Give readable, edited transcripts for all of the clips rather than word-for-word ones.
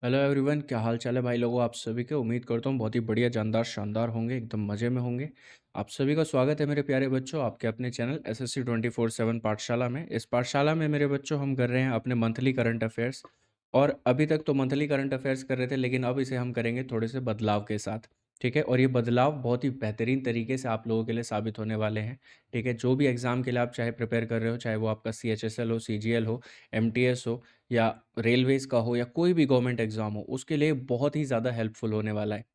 Hello everyone, क्या हाल चाल है भाई लोगों। आप सभी के उम्मीद करता हूँ बहुत ही बढ़िया, जानदार, शानदार होंगे, एकदम मज़े में होंगे। आप सभी का स्वागत है मेरे प्यारे बच्चों आपके अपने चैनल एसएससी 24/7 पाठशाला में। इस पाठशाला में मेरे बच्चों हम कर रहे हैं अपने मंथली करंट अफेयर्स। और अभी तक तो मंथली करंट अफेयर्स कर रहे थे, लेकिन अब इसे हम करेंगे थोड़े से बदलाव के साथ। ठीक है, और ये बदलाव बहुत ही बेहतरीन तरीके से आप लोगों के लिए साबित होने वाले हैं। ठीक है, जो भी एग्ज़ाम के लिए आप चाहे प्रिपेयर कर रहे हो, चाहे वो आपका CHSL हो, CGL हो, MTS हो, या रेलवेज़ का हो, या कोई भी गवर्नमेंट एग्ज़ाम हो, उसके लिए बहुत ही ज़्यादा हेल्पफुल होने वाला है।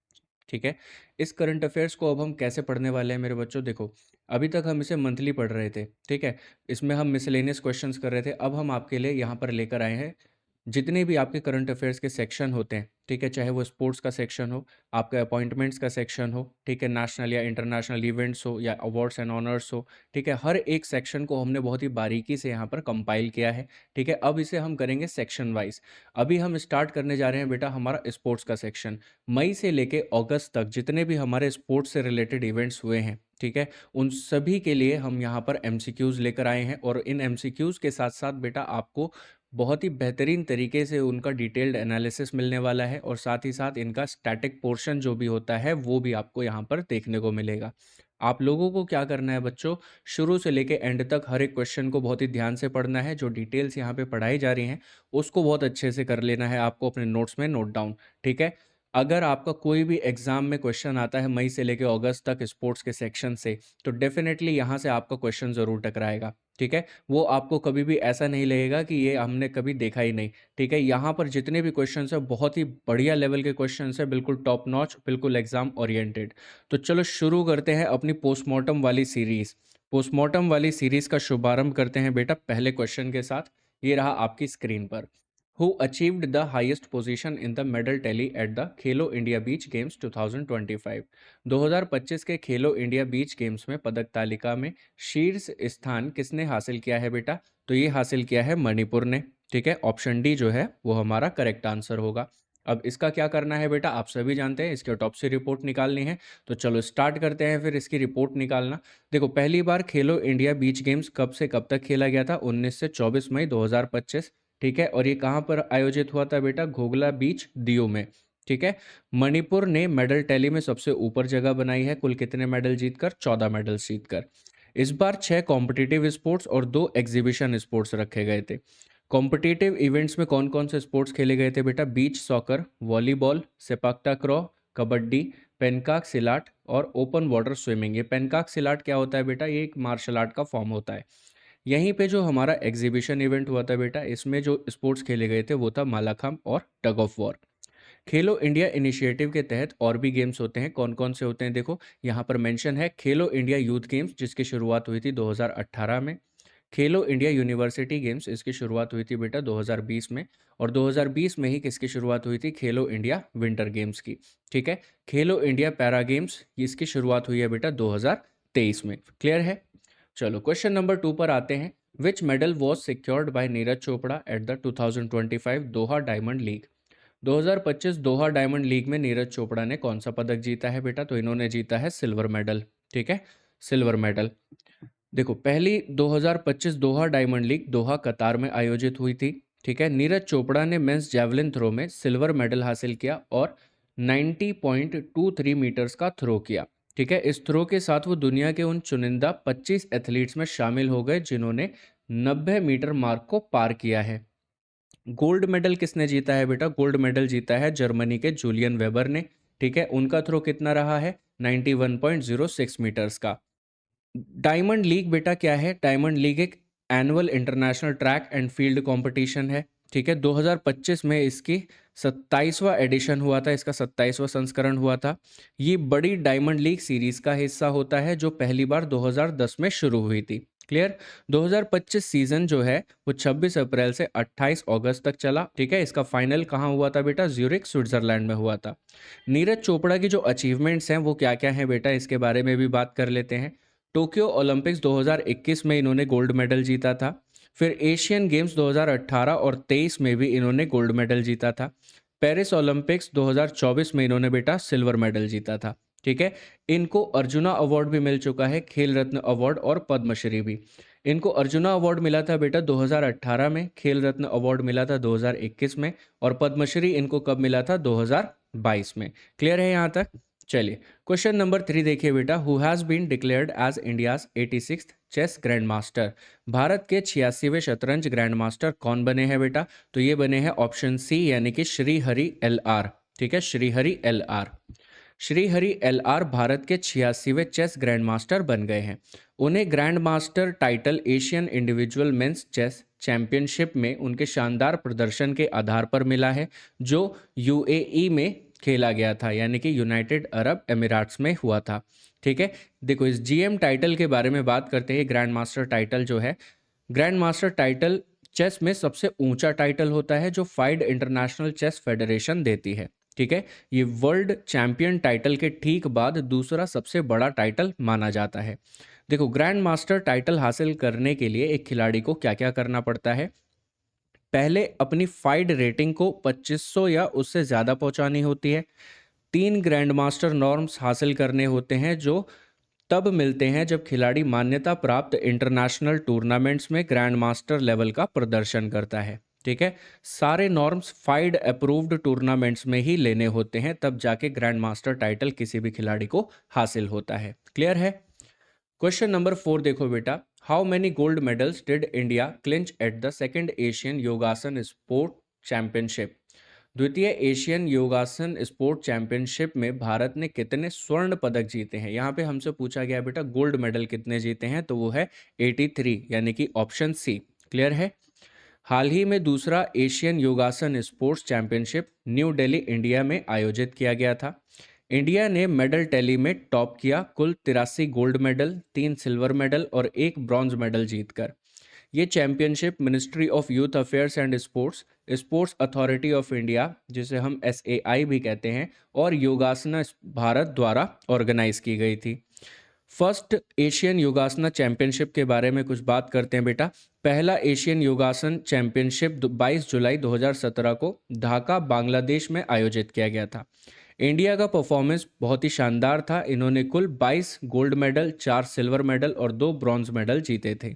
ठीक है, इस करंट अफेयर्स को अब हम कैसे पढ़ने वाले हैं मेरे बच्चों, देखो। अभी तक हम इसे मंथली पढ़ रहे थे। ठीक है, इसमें हम मिसलेनियस क्वेश्चंस कर रहे थे। अब हम आपके लिए यहाँ पर लेकर आए हैं जितने भी आपके करंट अफेयर्स के सेक्शन होते हैं। ठीक है, चाहे वो स्पोर्ट्स का सेक्शन हो, आपका अपॉइंटमेंट्स का सेक्शन हो, ठीक है, नेशनल या इंटरनेशनल इवेंट्स हो, या अवार्ड्स एंड ऑनर्स हो। ठीक है, हर एक सेक्शन को हमने बहुत ही बारीकी से यहाँ पर कंपाइल किया है। ठीक है, अब इसे हम करेंगे सेक्शन वाइज। अभी हम स्टार्ट करने जा रहे हैं बेटा हमारा स्पोर्ट्स का सेक्शन। मई से लेके अगस्त तक जितने भी हमारे स्पोर्ट्स से रिलेटेड इवेंट्स हुए हैं, ठीक है, उन सभी के लिए हम यहाँ पर MCQs लेकर आए हैं। और इन MCQs के साथ साथ बेटा आपको बहुत ही बेहतरीन तरीके से उनका डिटेल्ड एनालिसिस मिलने वाला है, और साथ ही साथ इनका स्टैटिक पोर्शन जो भी होता है वो भी आपको यहाँ पर देखने को मिलेगा। आप लोगों को क्या करना है बच्चों, शुरू से लेके एंड तक हर एक क्वेश्चन को बहुत ही ध्यान से पढ़ना है। जो डिटेल्स यहाँ पे पढ़ाई जा रही हैं उसको बहुत अच्छे से कर लेना है, आपको अपने नोट्स में नोट डाउन। ठीक है, अगर आपका कोई भी एग्जाम में क्वेश्चन आता है मई से लेके अगस्त तक स्पोर्ट्स के सेक्शन से, तो डेफिनेटली यहाँ से आपका क्वेश्चन ज़रूर टकराएगा। ठीक है, वो आपको कभी भी ऐसा नहीं लगेगा कि ये हमने कभी देखा ही नहीं। ठीक है, यहाँ पर जितने भी क्वेश्चंस है बहुत ही बढ़िया लेवल के क्वेश्चंस है, बिल्कुल टॉप नॉच, बिल्कुल एग्जाम ओरिएंटेड। तो चलो शुरू करते हैं अपनी पोस्टमार्टम वाली सीरीज। पोस्टमार्टम वाली सीरीज का शुभारंभ करते हैं बेटा पहले क्वेश्चन के साथ। ये रहा आपकी स्क्रीन पर। Who achieved the highest position in the medal tally at the Khelo India beach games 2025। 2025 के खेलो इंडिया बीच गेम्स में पदक तालिका में शीर्ष स्थान किसने हासिल किया है बेटा, तो ये हासिल किया है मणिपुर ने। ठीक है, ऑप्शन डी जो है वो हमारा करेक्ट आंसर होगा। अब इसका क्या करना है बेटा, आप सभी जानते हैं, इसके टॉप से रिपोर्ट निकालनी है। तो चलो स्टार्ट करते हैं फिर इसकी रिपोर्ट निकालना। देखो, पहली बार खेलो इंडिया बीच गेम्स कब से कब तक खेला गया था, 19 से 24 मई 2025। ठीक है, और ये कहाँ पर आयोजित हुआ था बेटा, घोगला बीच दियो में। ठीक है, मणिपुर ने मेडल टैली में सबसे ऊपर जगह बनाई है, कुल कितने मेडल जीतकर, 14 मेडल जीतकर। इस बार 6 कॉम्पिटिटिव स्पोर्ट्स और 2 एग्जीबिशन स्पोर्ट्स रखे गए थे। कॉम्पिटिटिव इवेंट्स में कौन कौन से स्पोर्ट्स खेले गए थे बेटा, beach soccer, volleyball, सेपाक takraw, kabaddi, पेनकाक सिलाट और ओपन वाटर स्विमिंग। ये पेनकाक सिलाट क्या होता है बेटा, ये एक मार्शल आर्ट का फॉर्म होता है। यहीं पे जो हमारा एग्जीबिशन इवेंट हुआ था बेटा, इसमें जो स्पोर्ट्स खेले गए थे वो था मालाखम और tug of war. Khelo India initiative के तहत और भी गेम्स होते हैं, कौन कौन से होते हैं देखो, यहाँ पर मेंशन है खेलो इंडिया यूथ गेम्स जिसकी शुरुआत हुई थी 2018 में। खेलो इंडिया यूनिवर्सिटी गेम्स, इसकी शुरुआत हुई थी बेटा 2020 में। और 2020 में ही किसकी शुरुआत हुई थी, खेलो इंडिया विंटर गेम्स की। ठीक है, खेलो इंडिया पैरा गेम्स, इसकी शुरुआत हुई है बेटा 2023 में। क्लियर है। चलो क्वेश्चन नंबर 2 पर आते हैं। विच medal was secured by Neeraj Chopra at the 2025 Doha diamond league. 2025 Doha diamond league में नीरज चोपड़ा ने कौन सा पदक जीता है बेटा, तो इन्होंने जीता है सिल्वर मेडल। ठीक है, सिल्वर मेडल। देखो, पहली 2025 दोहा डायमंड लीग दोहा कतार में आयोजित हुई थी। ठीक है, नीरज चोपड़ा ने मेंस जैवलिन थ्रो में सिल्वर मेडल हासिल किया और 90.23 मीटर्स का थ्रो किया। ठीक है, इस थ्रो के साथ वो दुनिया के उन चुनिंदा 25 एथलीट्स में शामिल हो गए जिन्होंने 90 मीटर मार्क को पार किया है। गोल्ड मेडल किसने जीता है बेटा, गोल्ड मेडल जीता है जर्मनी के जूलियन वेबर ने। ठीक है, उनका थ्रो कितना रहा है, 91.06 मीटर्स का। डायमंड लीग बेटा क्या है, डायमंड लीग एक annual international track and field competition है। ठीक है, 2025 में इसकी 27वां एडिशन हुआ था, इसका 27वां संस्करण हुआ था। ये बड़ी डायमंड लीग सीरीज का हिस्सा होता है जो पहली बार 2010 में शुरू हुई थी। क्लियर। 2025 सीजन जो है वो 26 अप्रैल से 28 अगस्त तक चला। ठीक है, इसका फाइनल कहाँ हुआ था बेटा, ज्यूरिख स्विट्जरलैंड में हुआ था। नीरज चोपड़ा की जो अचीवमेंट्स हैं वो क्या क्या हैं बेटा, इसके बारे में भी बात कर लेते हैं। टोक्यो ओलंपिक्स 2021 में इन्होंने गोल्ड मेडल जीता था। फिर एशियन गेम्स 2018 और 23 में भी इन्होंने गोल्ड मेडल जीता था। पेरिस ओलंपिक्स 2024 में इन्होंने बेटा सिल्वर मेडल जीता था। ठीक है, इनको अर्जुना अवार्ड भी मिल चुका है, खेल रत्न अवार्ड और पद्मश्री भी। इनको अर्जुना अवार्ड मिला था बेटा 2018 में, खेल रत्न अवार्ड मिला था 2021 में, और पद्मश्री इनको कब मिला था? 2022 में। क्लियर है यहाँ तक? चलिए क्वेश्चन नंबर 3 देखिए बेटा, who has been declared as India's 86th chess grand master. भारत के 86वें शतरंज ग्रैंड मास्टर कौन बने हैं बेटा? तो ये बने हैं ऑप्शन सी यानी कि श्रीहरि एल आर। ठीक है, Shrihari L R. Shrihari L R भारत के 86वें चेस ग्रैंड मास्टर बन गए हैं। उन्हें grand master title Asian individual men's chess championship में उनके शानदार प्रदर्शन के आधार पर मिला है, जो यूएई में खेला गया था, यानी कि यूनाइटेड अरब एमिराट्स में हुआ था। ठीक है, देखो इस जीएम टाइटल के बारे में बात करते हैं। ग्रैंड मास्टर टाइटल जो है, ग्रैंड मास्टर टाइटल चेस में सबसे ऊंचा टाइटल होता है जो फाइड इंटरनेशनल चेस फेडरेशन देती है। ठीक है, ये वर्ल्ड चैंपियन टाइटल के ठीक बाद दूसरा सबसे बड़ा टाइटल माना जाता है। देखो ग्रैंड मास्टर टाइटल हासिल करने के लिए एक खिलाड़ी को क्या क्या करना पड़ता है? पहले अपनी फाइड रेटिंग को 2500 या उससे ज़्यादा पहुंचानी होती है। 3 ग्रैंड मास्टर नॉर्म्स हासिल करने होते हैं जो तब मिलते हैं जब खिलाड़ी मान्यता प्राप्त इंटरनेशनल टूर्नामेंट्स में ग्रैंड मास्टर लेवल का प्रदर्शन करता है। ठीक है, सारे नॉर्म्स फाइड अप्रूव्ड टूर्नामेंट्स में ही लेने होते हैं, तब जाके ग्रैंड मास्टर टाइटल किसी भी खिलाड़ी को हासिल होता है। क्लियर है? क्वेश्चन नंबर 4 देखो बेटा, how many gold medals did India clinch at the second Asian योगासन स्पोर्ट चैंपियनशिप। द्वितीय एशियन योगासन स्पोर्ट चैंपियनशिप में भारत ने कितने स्वर्ण पदक जीते हैं? यहाँ पे हमसे पूछा गया बेटा गोल्ड मेडल कितने जीते हैं, तो वो है 83 यानी कि ऑप्शन सी। क्लियर है? हाल ही में दूसरा एशियन योगासन sports championship new Delhi India में आयोजित किया गया था। इंडिया ने मेडल टैली में टॉप किया, कुल 83 गोल्ड मेडल, 3 सिल्वर मेडल और 1 ब्रॉन्ज मेडल जीतकर। ये championship ministry of youth affairs and sports, sports authority of India जिसे हम एसएआई भी कहते हैं, और योगासना भारत द्वारा ऑर्गेनाइज की गई थी। फर्स्ट एशियन योगासना चैंपियनशिप के बारे में कुछ बात करते हैं बेटा। पहला एशियन योगासन चैंपियनशिप 22 जुलाई 2017 को ढाका बांग्लादेश में आयोजित किया गया था। इंडिया का परफॉर्मेंस बहुत ही शानदार था। इन्होंने कुल 22 गोल्ड मेडल, 4 सिल्वर मेडल और 2 ब्रॉन्ज मेडल जीते थे।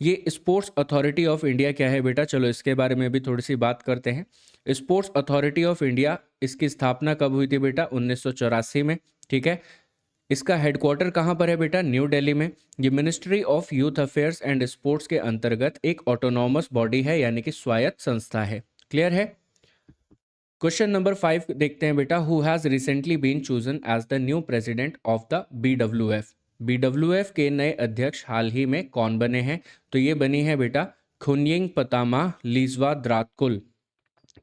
ये स्पोर्ट्स अथॉरिटी ऑफ इंडिया क्या है बेटा? चलो इसके बारे में भी थोड़ी सी बात करते हैं। स्पोर्ट्स अथॉरिटी ऑफ इंडिया, इसकी स्थापना कब हुई थी बेटा? 1984 में। ठीक है, इसका हेडक्वार्टर कहाँ पर है बेटा? न्यू दिल्ली में। ये ministry of youth affairs and sports के अंतर्गत एक ऑटोनॉमस बॉडी है, यानी कि स्वायत्त संस्था है। क्लियर है? क्वेश्चन नंबर 5 देखते हैं बेटा, who has recently been chosen as the new president of the BWF. BWF के नए अध्यक्ष हाल ही में कौन बने हैं? तो ये बनी है बेटा खुनयिंग पतामा लीजवा द्रातकुल।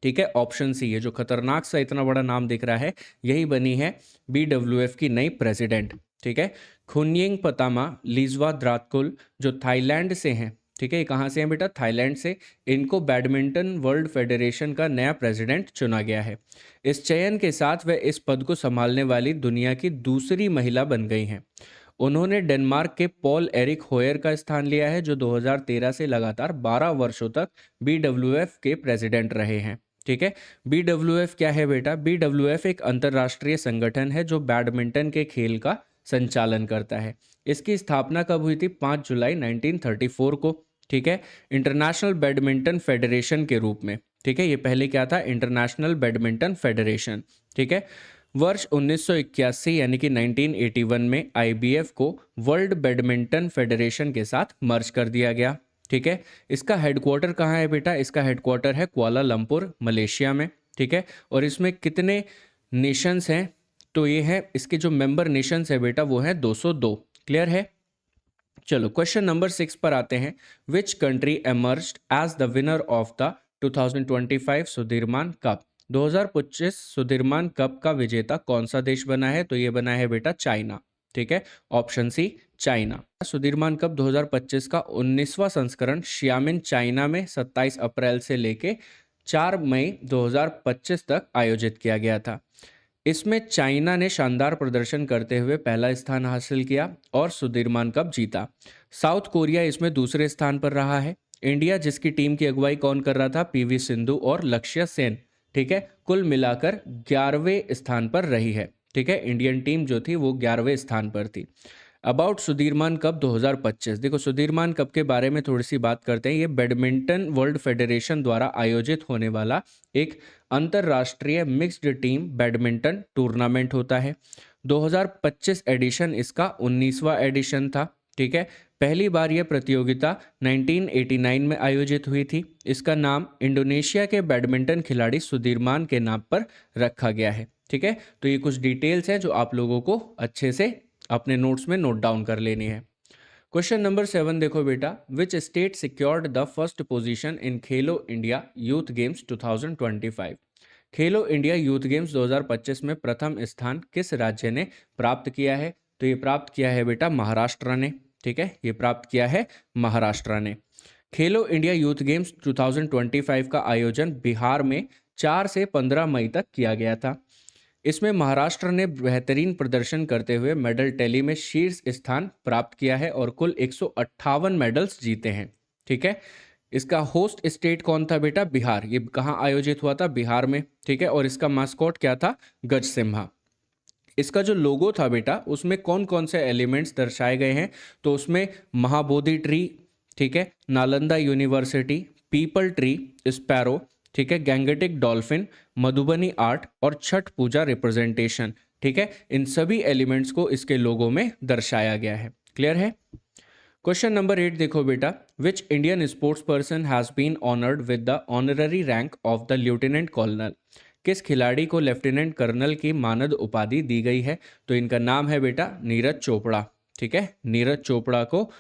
ठीक है, ऑप्शन सी, ये जो खतरनाक सा इतना बड़ा नाम दिख रहा है, यही बनी है बीडब्ल्यूएफ की नई प्रेसिडेंट। ठीक है, खुनयिंग पतामा लीजवा द्रातकुल जो थाईलैंड से हैं। ठीक है, ये कहाँ से हैं बेटा? थाईलैंड से। इनको बैडमिंटन वर्ल्ड फेडरेशन का नया प्रेसिडेंट चुना गया है। इस चयन के साथ वे इस पद को संभालने वाली दुनिया की दूसरी महिला बन गई हैं। उन्होंने डेनमार्क के पॉल एरिक होयर का स्थान लिया है, जो 2013 से लगातार 12 वर्षों तक बीडब्ल्यूएफ के प्रेसिडेंट रहे हैं। ठीक है, बीडब्ल्यूएफ क्या है बेटा? बीडब्ल्यूएफ एक अंतर्राष्ट्रीय संगठन है जो बैडमिंटन के खेल का संचालन करता है। इसकी स्थापना कब हुई थी? 5 जुलाई 1934 को। ठीक है, इंटरनेशनल बैडमिंटन फेडरेशन के रूप में। ठीक है, ये पहले क्या था? International badminton federation. ठीक है, वर्ष 1981 यानी कि 1981 में आईबीएफ को वर्ल्ड बैडमिंटन फेडरेशन के साथ मर्ज कर दिया गया। ठीक है, इसका हेडक्वार्टर कहाँ है बेटा? इसका हेडक्वार्टर है कुआलालंपुर, मलेशिया में। ठीक है, और इसमें कितने नेशंस हैं? तो ये है, इसके जो मेंबर नेशंस है बेटा वो है 202। क्लियर है? चलो क्वेश्चन नंबर 6 पर आते हैं। Which country emerged as the winner of the 2025 Sudirman Cup. 2025 Sudirman Cup का विजेता कौन सा देश बना है? तो ये बना है बेटा चाइना। ठीक है, ऑप्शन सी चाइना। सुधीरमान कप 2025 का 19वां संस्करण शियामिन चाइना में 27 अप्रैल से लेके 4 मई 2025 तक आयोजित किया गया था। इसमें चाइना ने शानदार प्रदर्शन करते हुए पहला स्थान हासिल किया और सुधीरमान कप जीता। साउथ कोरिया इसमें दूसरे स्थान पर रहा है। इंडिया, जिसकी टीम की अगुवाई कौन कर रहा था? पीवी सिंधु और लक्ष्य सेन। ठीक है, कुल मिलाकर 11वें स्थान पर रही है। ठीक है, इंडियन टीम जो थी वो 11वें स्थान पर थी। About Sudirman Cup 2025। देखो सुधीरमान कप के बारे में थोड़ी सी बात करते हैं। ये बैडमिंटन वर्ल्ड फेडरेशन द्वारा आयोजित होने वाला एक अंतरराष्ट्रीय मिक्स्ड टीम बैडमिंटन टूर्नामेंट होता है। 2025 एडिशन इसका 19वां एडिशन था। ठीक है, पहली बार यह प्रतियोगिता 1989 में आयोजित हुई थी। इसका नाम इंडोनेशिया के बैडमिंटन खिलाड़ी सुधीरमान के नाम पर रखा गया है। ठीक है, तो ये कुछ डिटेल्स हैं जो आप लोगों को अच्छे से अपने नोट्स में नोट डाउन कर लेनी है। क्वेश्चन नंबर 7 देखो बेटा, which state secured the first position in Khelo India youth games 2025। Khelo India youth games 2025 में प्रथम स्थान किस राज्य ने प्राप्त किया है? तो ये प्राप्त किया है बेटा महाराष्ट्र ने। ठीक है, ये प्राप्त किया है महाराष्ट्र ने। खेलो इंडिया यूथ गेम्स 2025 का आयोजन बिहार में 4 से 15 मई तक किया गया था। इसमें महाराष्ट्र ने बेहतरीन प्रदर्शन करते हुए मेडल टैली में शीर्ष स्थान प्राप्त किया है और कुल 158 मेडल्स जीते हैं। ठीक है, इसका होस्ट स्टेट कौन था बेटा? बिहार। ये कहाँ आयोजित हुआ था? बिहार में। ठीक है, और इसका मास्कॉट क्या था? गज सिम्हा। इसका जो लोगो था बेटा, उसमें कौन कौन से एलिमेंट्स दर्शाए गए हैं? तो उसमें महाबोधि ट्री, ठीक है, Nalanda university, people tree, sparrow, ठीक है, गैंगेटिक डॉल्फिन, मधुबनी आर्ट और छठ पूजा रिप्रेजेंटेशन। ठीक है, इन सभी एलिमेंट्स को इसके लोगो में दर्शाया गया है। क्लियर है? क्वेश्चन नंबर 8 देखो बेटा, which Indian sports person has been honoured with the honorary rank of the lieutenant colonel. किस खिलाड़ी को लेफ्टिनेंट कर्नल की मानद उपाधि दी गई है? तो इनका नाम है बेटा नीरज चोपड़ा। ठीक है, नीरज चोपड़ा को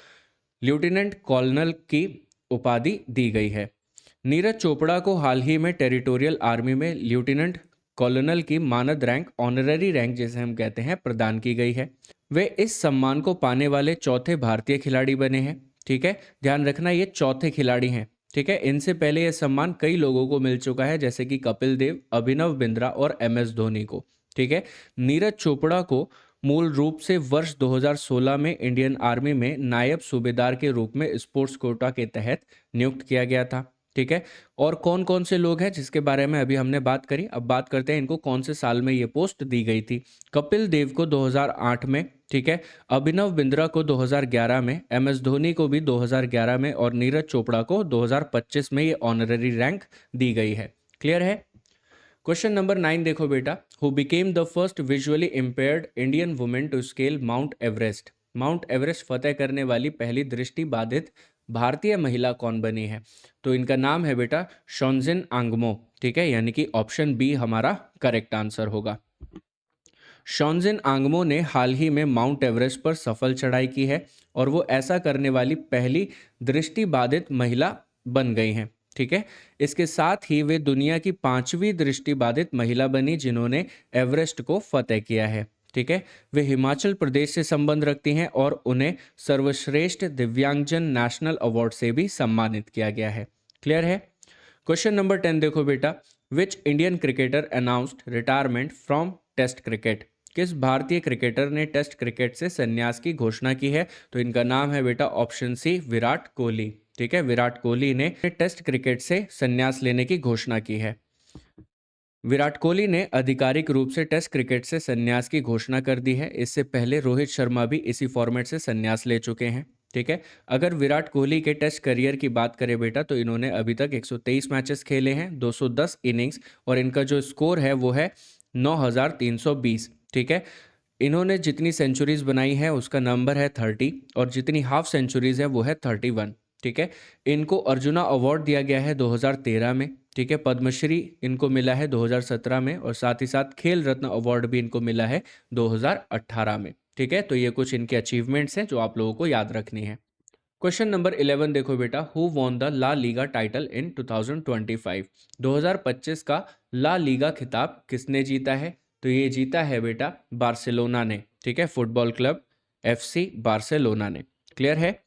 लेफ्टिनेंट कर्नल की उपाधि दी गई है। नीरज चोपड़ा को हाल ही में टेरिटोरियल आर्मी में लेफ्टिनेंट कर्नल की मानद रैंक, ऑनररी रैंक जिसे हम कहते हैं, प्रदान की गई है। वे इस सम्मान को पाने वाले चौथे भारतीय खिलाड़ी बने हैं। ठीक है, ध्यान रखना ये चौथे खिलाड़ी हैं। ठीक है, इनसे पहले यह सम्मान कई लोगों को मिल चुका है, जैसे कि कपिल देव, अभिनव बिंद्रा और MS धोनी को। ठीक है, नीरज चोपड़ा को मूल रूप से वर्ष 2016 में इंडियन आर्मी में नायब सूबेदार के रूप में स्पोर्ट्स कोटा के तहत नियुक्त किया गया था। ठीक है, और कौन कौन से लोग हैं जिसके बारे में अभी हमने बात करी, अब बात करते हैं इनको कौन से साल में ये पोस्ट दी गई थी। कपिल देव को 2008 में, ठीक है, अभिनव बिंद्रा को 2011 में, MS धोनी को भी 2011 में और नीरज चोपड़ा को 2025 में ये ऑनररी रैंक दी गई है। क्लियर है? क्वेश्चन नंबर 9 देखो बेटा, who became the first visually impaired Indian women to scale Mount Everest. Mount Everest फतेह करने वाली पहली दृष्टि बाधित भारतीय महिला कौन बनी है? तो इनका नाम है बेटा शॉन्जिन आंगमो। ठीक है, यानी कि ऑप्शन बी हमारा करेक्ट आंसर होगा। शॉन्जिन आंगमो ने हाल ही में माउंट एवरेस्ट पर सफल चढ़ाई की है और वो ऐसा करने वाली पहली दृष्टिबाधित महिला बन गई हैं। ठीक है, इसके साथ ही वे दुनिया की 5वीं दृष्टिबाधित महिला बनी जिन्होंने एवरेस्ट को फतेह किया है। ठीक है, वे हिमाचल प्रदेश से संबंध रखती हैं और उन्हें सर्वश्रेष्ठ दिव्यांगजन नेशनल अवार्ड से भी सम्मानित किया गया है। क्लियर है? क्वेश्चन नंबर 10 देखो बेटा, which Indian cricketer announced retirement from test cricket. किस भारतीय क्रिकेटर ने टेस्ट क्रिकेट से संन्यास की घोषणा की है? तो इनका नाम है बेटा ऑप्शन सी विराट कोहली। ठीक है, विराट कोहली ने टेस्ट क्रिकेट से संन्यास लेने की घोषणा की है। विराट कोहली ने आधिकारिक रूप से टेस्ट क्रिकेट से संन्यास की घोषणा कर दी है। इससे पहले रोहित शर्मा भी इसी फॉर्मेट से संन्यास ले चुके हैं। ठीक है, अगर विराट कोहली के टेस्ट करियर की बात करें बेटा, तो इन्होंने अभी तक 123 मैचेस खेले हैं, 210 इनिंग्स, और इनका जो स्कोर है वो है 9320। ठीक है, इन्होंने जितनी सेंचुरीज बनाई है उसका नंबर है 30 और जितनी हाफ सेंचुरीज है वो है 31। ठीक है, इनको अर्जुना अवार्ड दिया गया है 2013 में। ठीक है, पद्मश्री इनको मिला है 2017 में और साथ ही साथ खेल रत्न अवार्ड भी इनको मिला है 2018 में। ठीक है, तो ये कुछ इनके अचीवमेंट्स हैं जो आप लोगों को याद रखनी है। क्वेश्चन नंबर 11 देखो बेटा, who won the La Liga title in 2025। 2025 का ला लीगा खिताब किसने जीता है? तो ये जीता है बेटा बार्सिलोना ने। ठीक है, फुटबॉल क्लब FC बार्सिलोना ने। क्लियर है?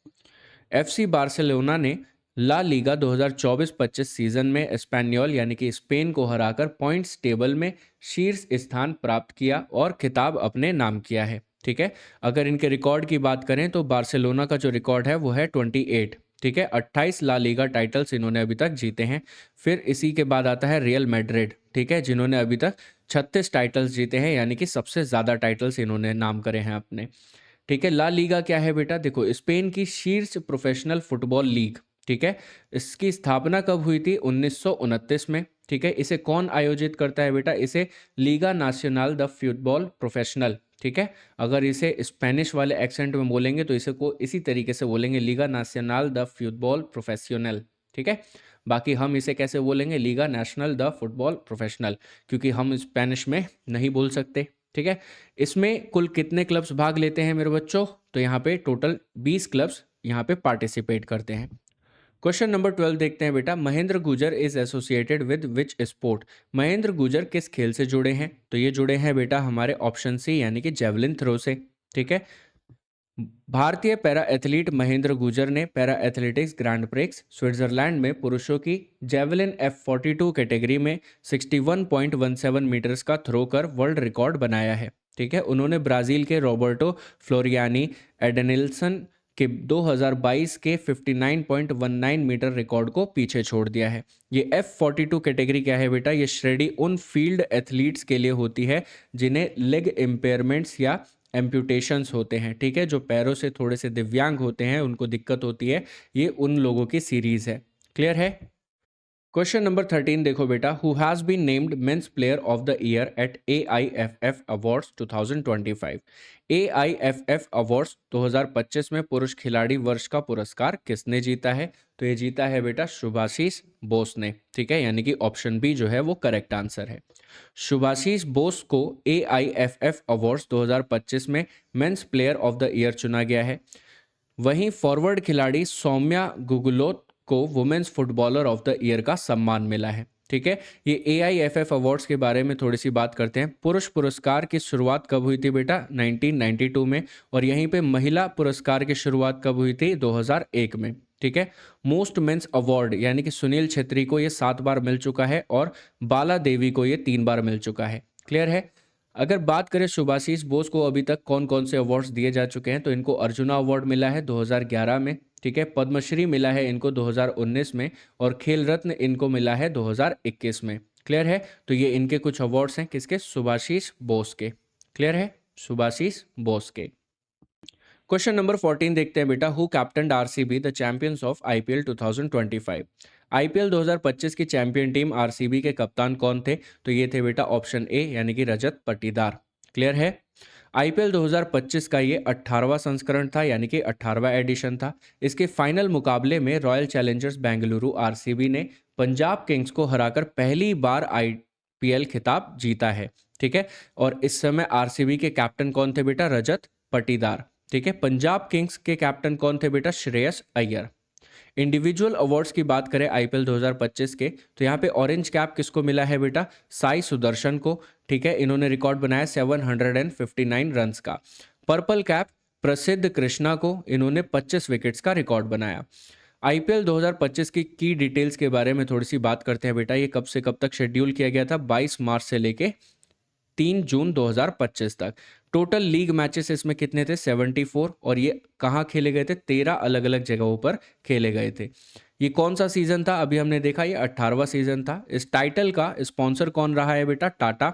FC बार्सिलोना ने ला लीगा 2024-25 सीजन में एस्पेन्योल यानी कि स्पेन को हराकर पॉइंट्स टेबल में शीर्ष स्थान प्राप्त किया और खिताब अपने नाम किया है। ठीक है, अगर इनके रिकॉर्ड की बात करें तो बार्सिलोना का जो रिकॉर्ड है वो है 28। ठीक है, 28 ला लीगा टाइटल्स इन्होंने अभी तक जीते हैं। फिर इसी के बाद आता है रियल मैड्रिड। ठीक है, जिन्होंने अभी तक 36 टाइटल्स जीते हैं, यानी कि सबसे ज़्यादा टाइटल्स इन्होंने नाम करे हैं अपने। ठीक है। ला लीगा क्या है बेटा? देखो, स्पेन की शीर्ष प्रोफेशनल फुटबॉल लीग। ठीक है। इसकी स्थापना कब हुई थी? 1929 में। ठीक है। इसे कौन आयोजित करता है बेटा? इसे लीगा नाcional द फुटबॉल प्रोफेशनल। ठीक है। अगर इसे स्पेनिश वाले एक्सेंट में बोलेंगे तो इसे को इसी तरीके से बोलेंगे, लीगा नाcional द फुटबॉल प्रोफेशनल। ठीक है। बाकी हम इसे कैसे बोलेंगे? Liga national the football professional, क्योंकि हम स्पेनिश में नहीं बोल सकते। ठीक है। इसमें कुल कितने क्लब्स भाग लेते हैं मेरे बच्चों? तो यहाँ पे टोटल 20 क्लब्स यहाँ पे पार्टिसिपेट करते हैं। क्वेश्चन नंबर 12 देखते हैं बेटा। महेंद्र गुजर is associated with which sport? Mahendra गुजर किस खेल से जुड़े हैं? तो ये जुड़े हैं बेटा हमारे ऑप्शन सी यानी कि जेवलिन थ्रो से। ठीक है। भारतीय पैरा एथलीट महेंद्र गुजर ने para athletics grand prix Switzerland में पुरुषों की जेवलिन F42 कैटेगरी में 61.17 मीटर्स का थ्रो कर वर्ल्ड रिकॉर्ड बनाया है। ठीक है। उन्होंने ब्राजील के रॉबर्टो फ्लोरियानी एडेनिल्सन के 2022 के 59.19 मीटर रिकॉर्ड को पीछे छोड़ दिया है। ये F42 कैटेगरी क्या है बेटा? ये श्रेणी उन फील्ड एथलीट्स के लिए होती है जिन्हें लेग इम्पेयरमेंट्स या एम्प्यूटेशंस होते हैं। ठीक है। जो पैरों से थोड़े से दिव्यांग होते हैं, उनको दिक्कत होती है, ये उन लोगों की सीरीज है। क्लियर है? क्वेश्चन नंबर 13 देखो बेटा। Who has been named men's player of the year at AIFF awards 2025? AIFF awards 2025 में पुरुष खिलाड़ी वर्ष का पुरस्कार किसने जीता है? तो ये जीता है बेटा शुभाशीष बोस ने। ठीक है। यानी कि ऑप्शन बी जो है वो करेक्ट आंसर है। शुभाशीष बोस को AIFF अवार्ड्स 2025 में men's player of the year चुना गया है। वहीं फॉरवर्ड खिलाड़ी सौम्या गुगुलोत को women's footballer of the year का सम्मान मिला है। ठीक है। ये AIFF अवार्ड्स के बारे में थोड़ी सी बात करते हैं। पुरुष पुरस्कार की शुरुआत कब हुई थी बेटा? 1992 में। और यहीं पे महिला पुरस्कार की शुरुआत कब हुई थी? 2001 में। ठीक है। मोस्ट मेंस अवार्ड यानी कि सुनील छेत्री को ये 7 बार मिल चुका है और बाला देवी को ये 3 बार मिल चुका है। क्लियर है? अगर बात करें शुभाशीष बोस को अभी तक कौन कौन से अवार्ड्स दिए जा चुके हैं, तो इनको अर्जुना अवार्ड मिला है 2011 में। ठीक है। पद्मश्री मिला है इनको 2019 में और खेल रत्न इनको मिला है 2021 में। क्लियर है? तो ये इनके कुछ अवार्ड्स हैं किसके? शुभाशीष बोस के। क्लियर है? शुभाशीष बोस के। क्वेश्चन नंबर 14 देखते हैं बेटा। Who captain RCB the champions of IPL 2025? IPL 2025 की चैंपियन टीम RCB के कप्तान कौन थे? तो ये थे बेटा ऑप्शन ए यानी कि रजत पाटीदार। क्लियर है? IPL 2025 का ये 18वां संस्करण था यानी कि 18वां एडिशन था। इसके फाइनल मुकाबले में रॉयल चैलेंजर्स बेंगलुरु RCB ने पंजाब किंग्स को हराकर पहली बार IPL खिताब जीता है। ठीक है। और इस समय RCB के कैप्टन कौन थे बेटा? रजत पाटीदार। ठीक है। पंजाब किंग्स के कैप्टन कौन थे बेटा? श्रेयस अय्यर। इंडिविजुअल अवार्ड्स की बात करें IPL 2025 के, तो यहाँ पे ऑरेंज कैप किसको मिला है बेटा? साई सुदर्शन को। ठीक है। इन्होंने रिकॉर्ड बनाया 759 रन्स का। पर्पल कैप प्रसिद्ध कृष्णा को, इन्होंने 25 विकेट्स का रिकॉर्ड बनाया। IPL 2025 की डिटेल्स के बारे में थोड़ी सी बात करते हैं बेटा। ये कब से कब तक शेड्यूल किया गया था? 22 मार्च से लेके 3 जून 2025 तक। टोटल लीग मैचेस इसमें कितने थे? 74। और ये कहाँ खेले गए थे? 13 अलग अलग जगहों पर खेले गए थे। ये कौन सा सीजन था? अभी हमने देखा ये 18वां सीजन था। इस टाइटल का स्पॉन्सर कौन रहा है बेटा? टाटा।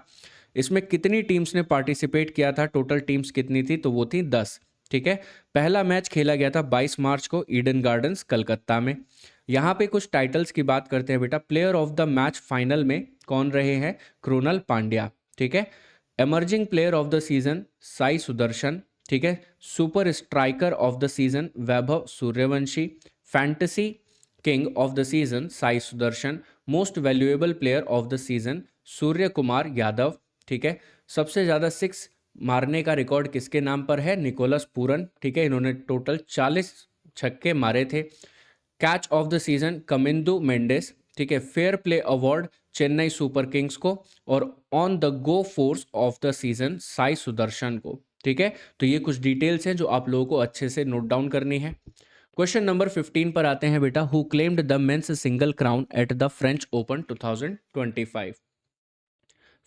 इसमें कितनी टीम्स ने पार्टिसिपेट किया था? टोटल टीम्स कितनी थी? तो वो थी 10। ठीक है। पहला मैच खेला गया था 22 मार्च को ईडन गार्डन्स कलकत्ता में। यहाँ पे कुछ टाइटल्स की बात करते हैं बेटा। Player of the match final में कौन रहे हैं? कृणाल पांड्या। ठीक है। Emerging player of the season Sai Sudharsan. ठीक है। Super striker of the season Vaibhav Suryavanshi. Fantasy king of the season Sai Sudharsan. Most valuable player of the season Suryakumar Yadav. ठीक है। सबसे ज़्यादा 6 मारने का रिकॉर्ड किसके नाम पर है? Nicholas Pooran. ठीक है। इन्होंने टोटल 40 छक्के मारे थे। Catch of the season Kamindu Mendis. ठीक है। Fair play award Chennai Super Kings को। और on the go force of the season Sai Sudharsan को। ठीक है। तो ये कुछ डिटेल्स हैं जो आप लोगों को अच्छे से नोट डाउन करनी है। क्वेश्चन नंबर 15 पर आते हैं बेटा। Who claimed the men's single crown at the French open 2025?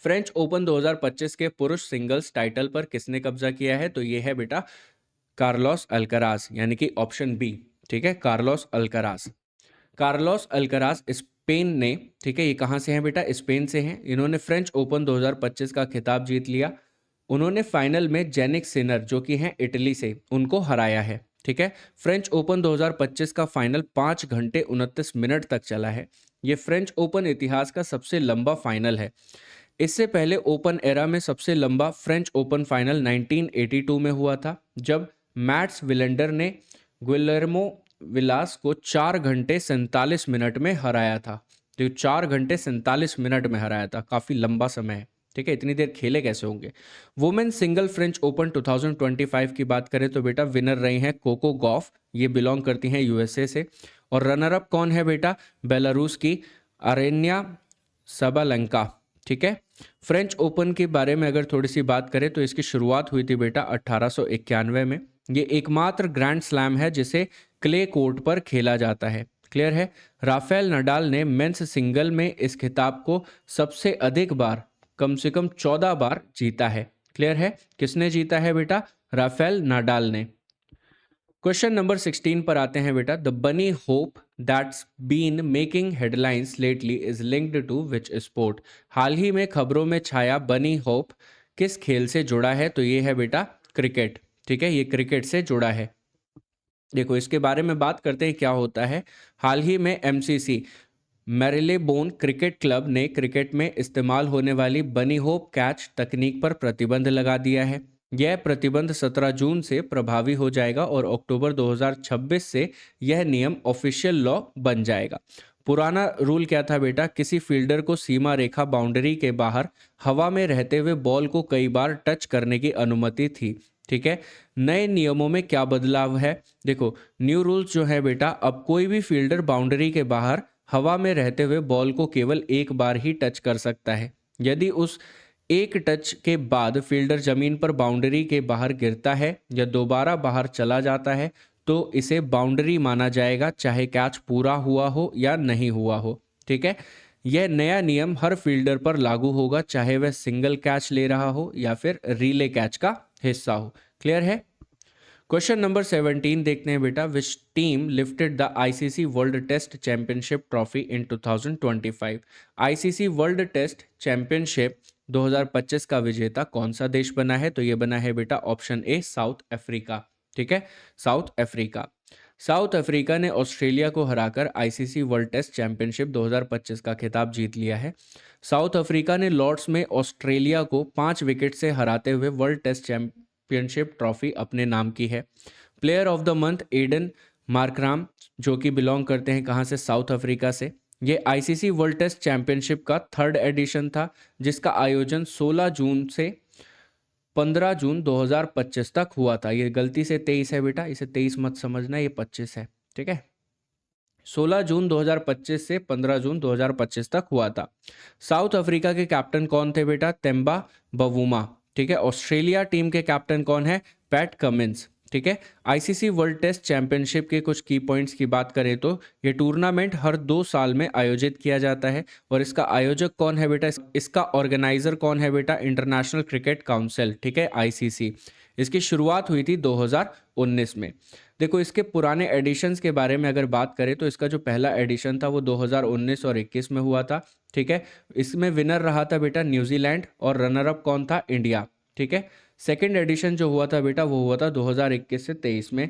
French open 2025 के पुरुष सिंगल्स टाइटल पर किसने कब्जा किया है? तो ये है बेटा कार्लोस अल्कराज यानी कि ऑप्शन बी। ठीक है। Carlos Alcaraz. Carlos Alcaraz Spain ने, ठीक है, ये कहाँ से हैं बेटा? स्पेन से हैं। इन्होंने फ्रेंच ओपन 2025 का खिताब जीत लिया। उन्होंने फाइनल में जेनिक सिनर जो कि हैं इटली से, उनको हराया है। ठीक है। फ्रेंच ओपन 2025 का फाइनल 5 घंटे 29 मिनट तक चला है। ये फ्रेंच ओपन इतिहास का सबसे लंबा फाइनल है। इससे पहले ओपन एरा में सबसे लंबा फ्रेंच ओपन फाइनल 1982 में हुआ था, जब मैट्स विलेंडर ने गुइलेर्मो विलास को 4 घंटे 47 मिनट में हराया था। तो 4 घंटे 47 मिनट में हराया था, काफ़ी लंबा समय है। ठीक है, इतनी देर खेले कैसे होंगे। वुमेन सिंगल फ्रेंच ओपन 2025 की बात करें तो बेटा विनर रही हैं कोको गॉफ, ये बिलोंग करती हैं यूएसए से। और रनर अप कौन है बेटा, बेलारूस की अरेन्या सबलंका। ठीक है। फ्रेंच ओपन के बारे में अगर थोड़ी सी बात करें तो इसकी शुरुआत हुई थी बेटा 1891 में। ये एकमात्र ग्रैंड स्लैम है जिसे क्ले कोर्ट पर खेला जाता है। क्लियर है। राफेल नडाल ने मेंस सिंगल में इस खिताब को सबसे अधिक बार, कम से कम 14 बार जीता है। क्लियर है। किसने जीता है बेटा, राफेल नडाल ने। क्वेश्चन नंबर 16 पर आते हैं बेटा। The bunny hop that's been making headlines lately is linked to which sport. हाल ही में खबरों में छाया बनी होप किस खेल से जुड़ा है, तो ये है बेटा क्रिकेट। ठीक है, ये क्रिकेट से जुड़ा है। देखो इसके बारे में बात करते हैं क्या होता है। हाल ही में एमसीसी मैरिलेबोन क्रिकेट क्लब ने क्रिकेट में इस्तेमाल होने वाली बनी होप कैच तकनीक पर प्रतिबंध लगा दिया है। यह प्रतिबंध 17 जून से प्रभावी हो जाएगा और अक्टूबर 2026 से यह नियम ऑफिशियल लॉ बन जाएगा। पुराना रूल क्या था बेटा, किसी फील्डर को सीमा रेखा बाउंड्री के बाहर हवा में रहते हुए बॉल को कई बार टच करने की अनुमति थी। ठीक है। नए नियमों में क्या बदलाव है, देखो न्यू रूल्स जो है बेटा, अब कोई भी फील्डर बाउंड्री के बाहर हवा में रहते हुए बॉल को केवल एक बार ही टच कर सकता है। यदि उस एक टच के बाद फील्डर जमीन पर बाउंड्री के बाहर गिरता है या दोबारा बाहर चला जाता है तो इसे बाउंड्री माना जाएगा, चाहे कैच पूरा हुआ हो या नहीं हुआ हो। ठीक है। यह नया नियम हर फील्डर पर लागू होगा, चाहे वह सिंगल कैच ले रहा हो या फिर रिले कैच का हिस्सा हो। क्लियर है। क्वेश्चन नंबर 17 देखते हैं बेटा। Which team lifted the ICC World test Championship trophy in 2025। ICC World test Championship 2025 का विजेता कौन सा देश बना है, तो ये बना है बेटा ऑप्शन ए साउथ अफ्रीका। ठीक है, साउथ अफ्रीका। साउथ अफ्रीका ने ऑस्ट्रेलिया को हराकर आईसीसी वर्ल्ड टेस्ट चैंपियनशिप 2025 का खिताब जीत लिया है। साउथ अफ्रीका ने लॉर्ड्स में ऑस्ट्रेलिया को 5 विकेट से हराते हुए वर्ल्ड टेस्ट चैंपियनशिप ट्रॉफी अपने नाम की है। Player of the month Aiden Markram, जो कि बिलोंग करते हैं कहाँ से, साउथ अफ्रीका से। ये आईसीसी वर्ल्ड टेस्ट चैंपियनशिप का 3rd एडिशन था, जिसका आयोजन 16 जून से 15 जून 2025 तक हुआ था। ये गलती से 23 है बेटा, इसे 23 मत समझना, ये 25 है। ठीक है। 16 जून 2025 से 15 जून 2025 तक हुआ था। साउथ अफ्रीका के कैप्टन कौन थे बेटा, तेम्बा बवुमा। ठीक है। ऑस्ट्रेलिया टीम के कैप्टन कौन है, पैट कमिंस। ठीक है। आईसीसी वर्ल्ड टेस्ट चैंपियनशिप के कुछ की पॉइंट्स की बात करें तो ये टूर्नामेंट हर 2 साल में आयोजित किया जाता है। और इसका आयोजक कौन है बेटा, इसका ऑर्गेनाइजर कौन है बेटा, इंटरनेशनल क्रिकेट काउंसिल। ठीक है, आईसीसी। इसकी शुरुआत हुई थी 2019 में। देखो इसके पुराने एडिशंस के बारे में अगर बात करें तो इसका जो पहला एडिशन था वो 2019 और 21 में हुआ था। ठीक है। इसमें विनर रहा था बेटा न्यूजीलैंड और रनर अप कौन था, इंडिया। ठीक है। सेकंड एडिशन जो हुआ था बेटा वो हुआ था 2021 से 23 में।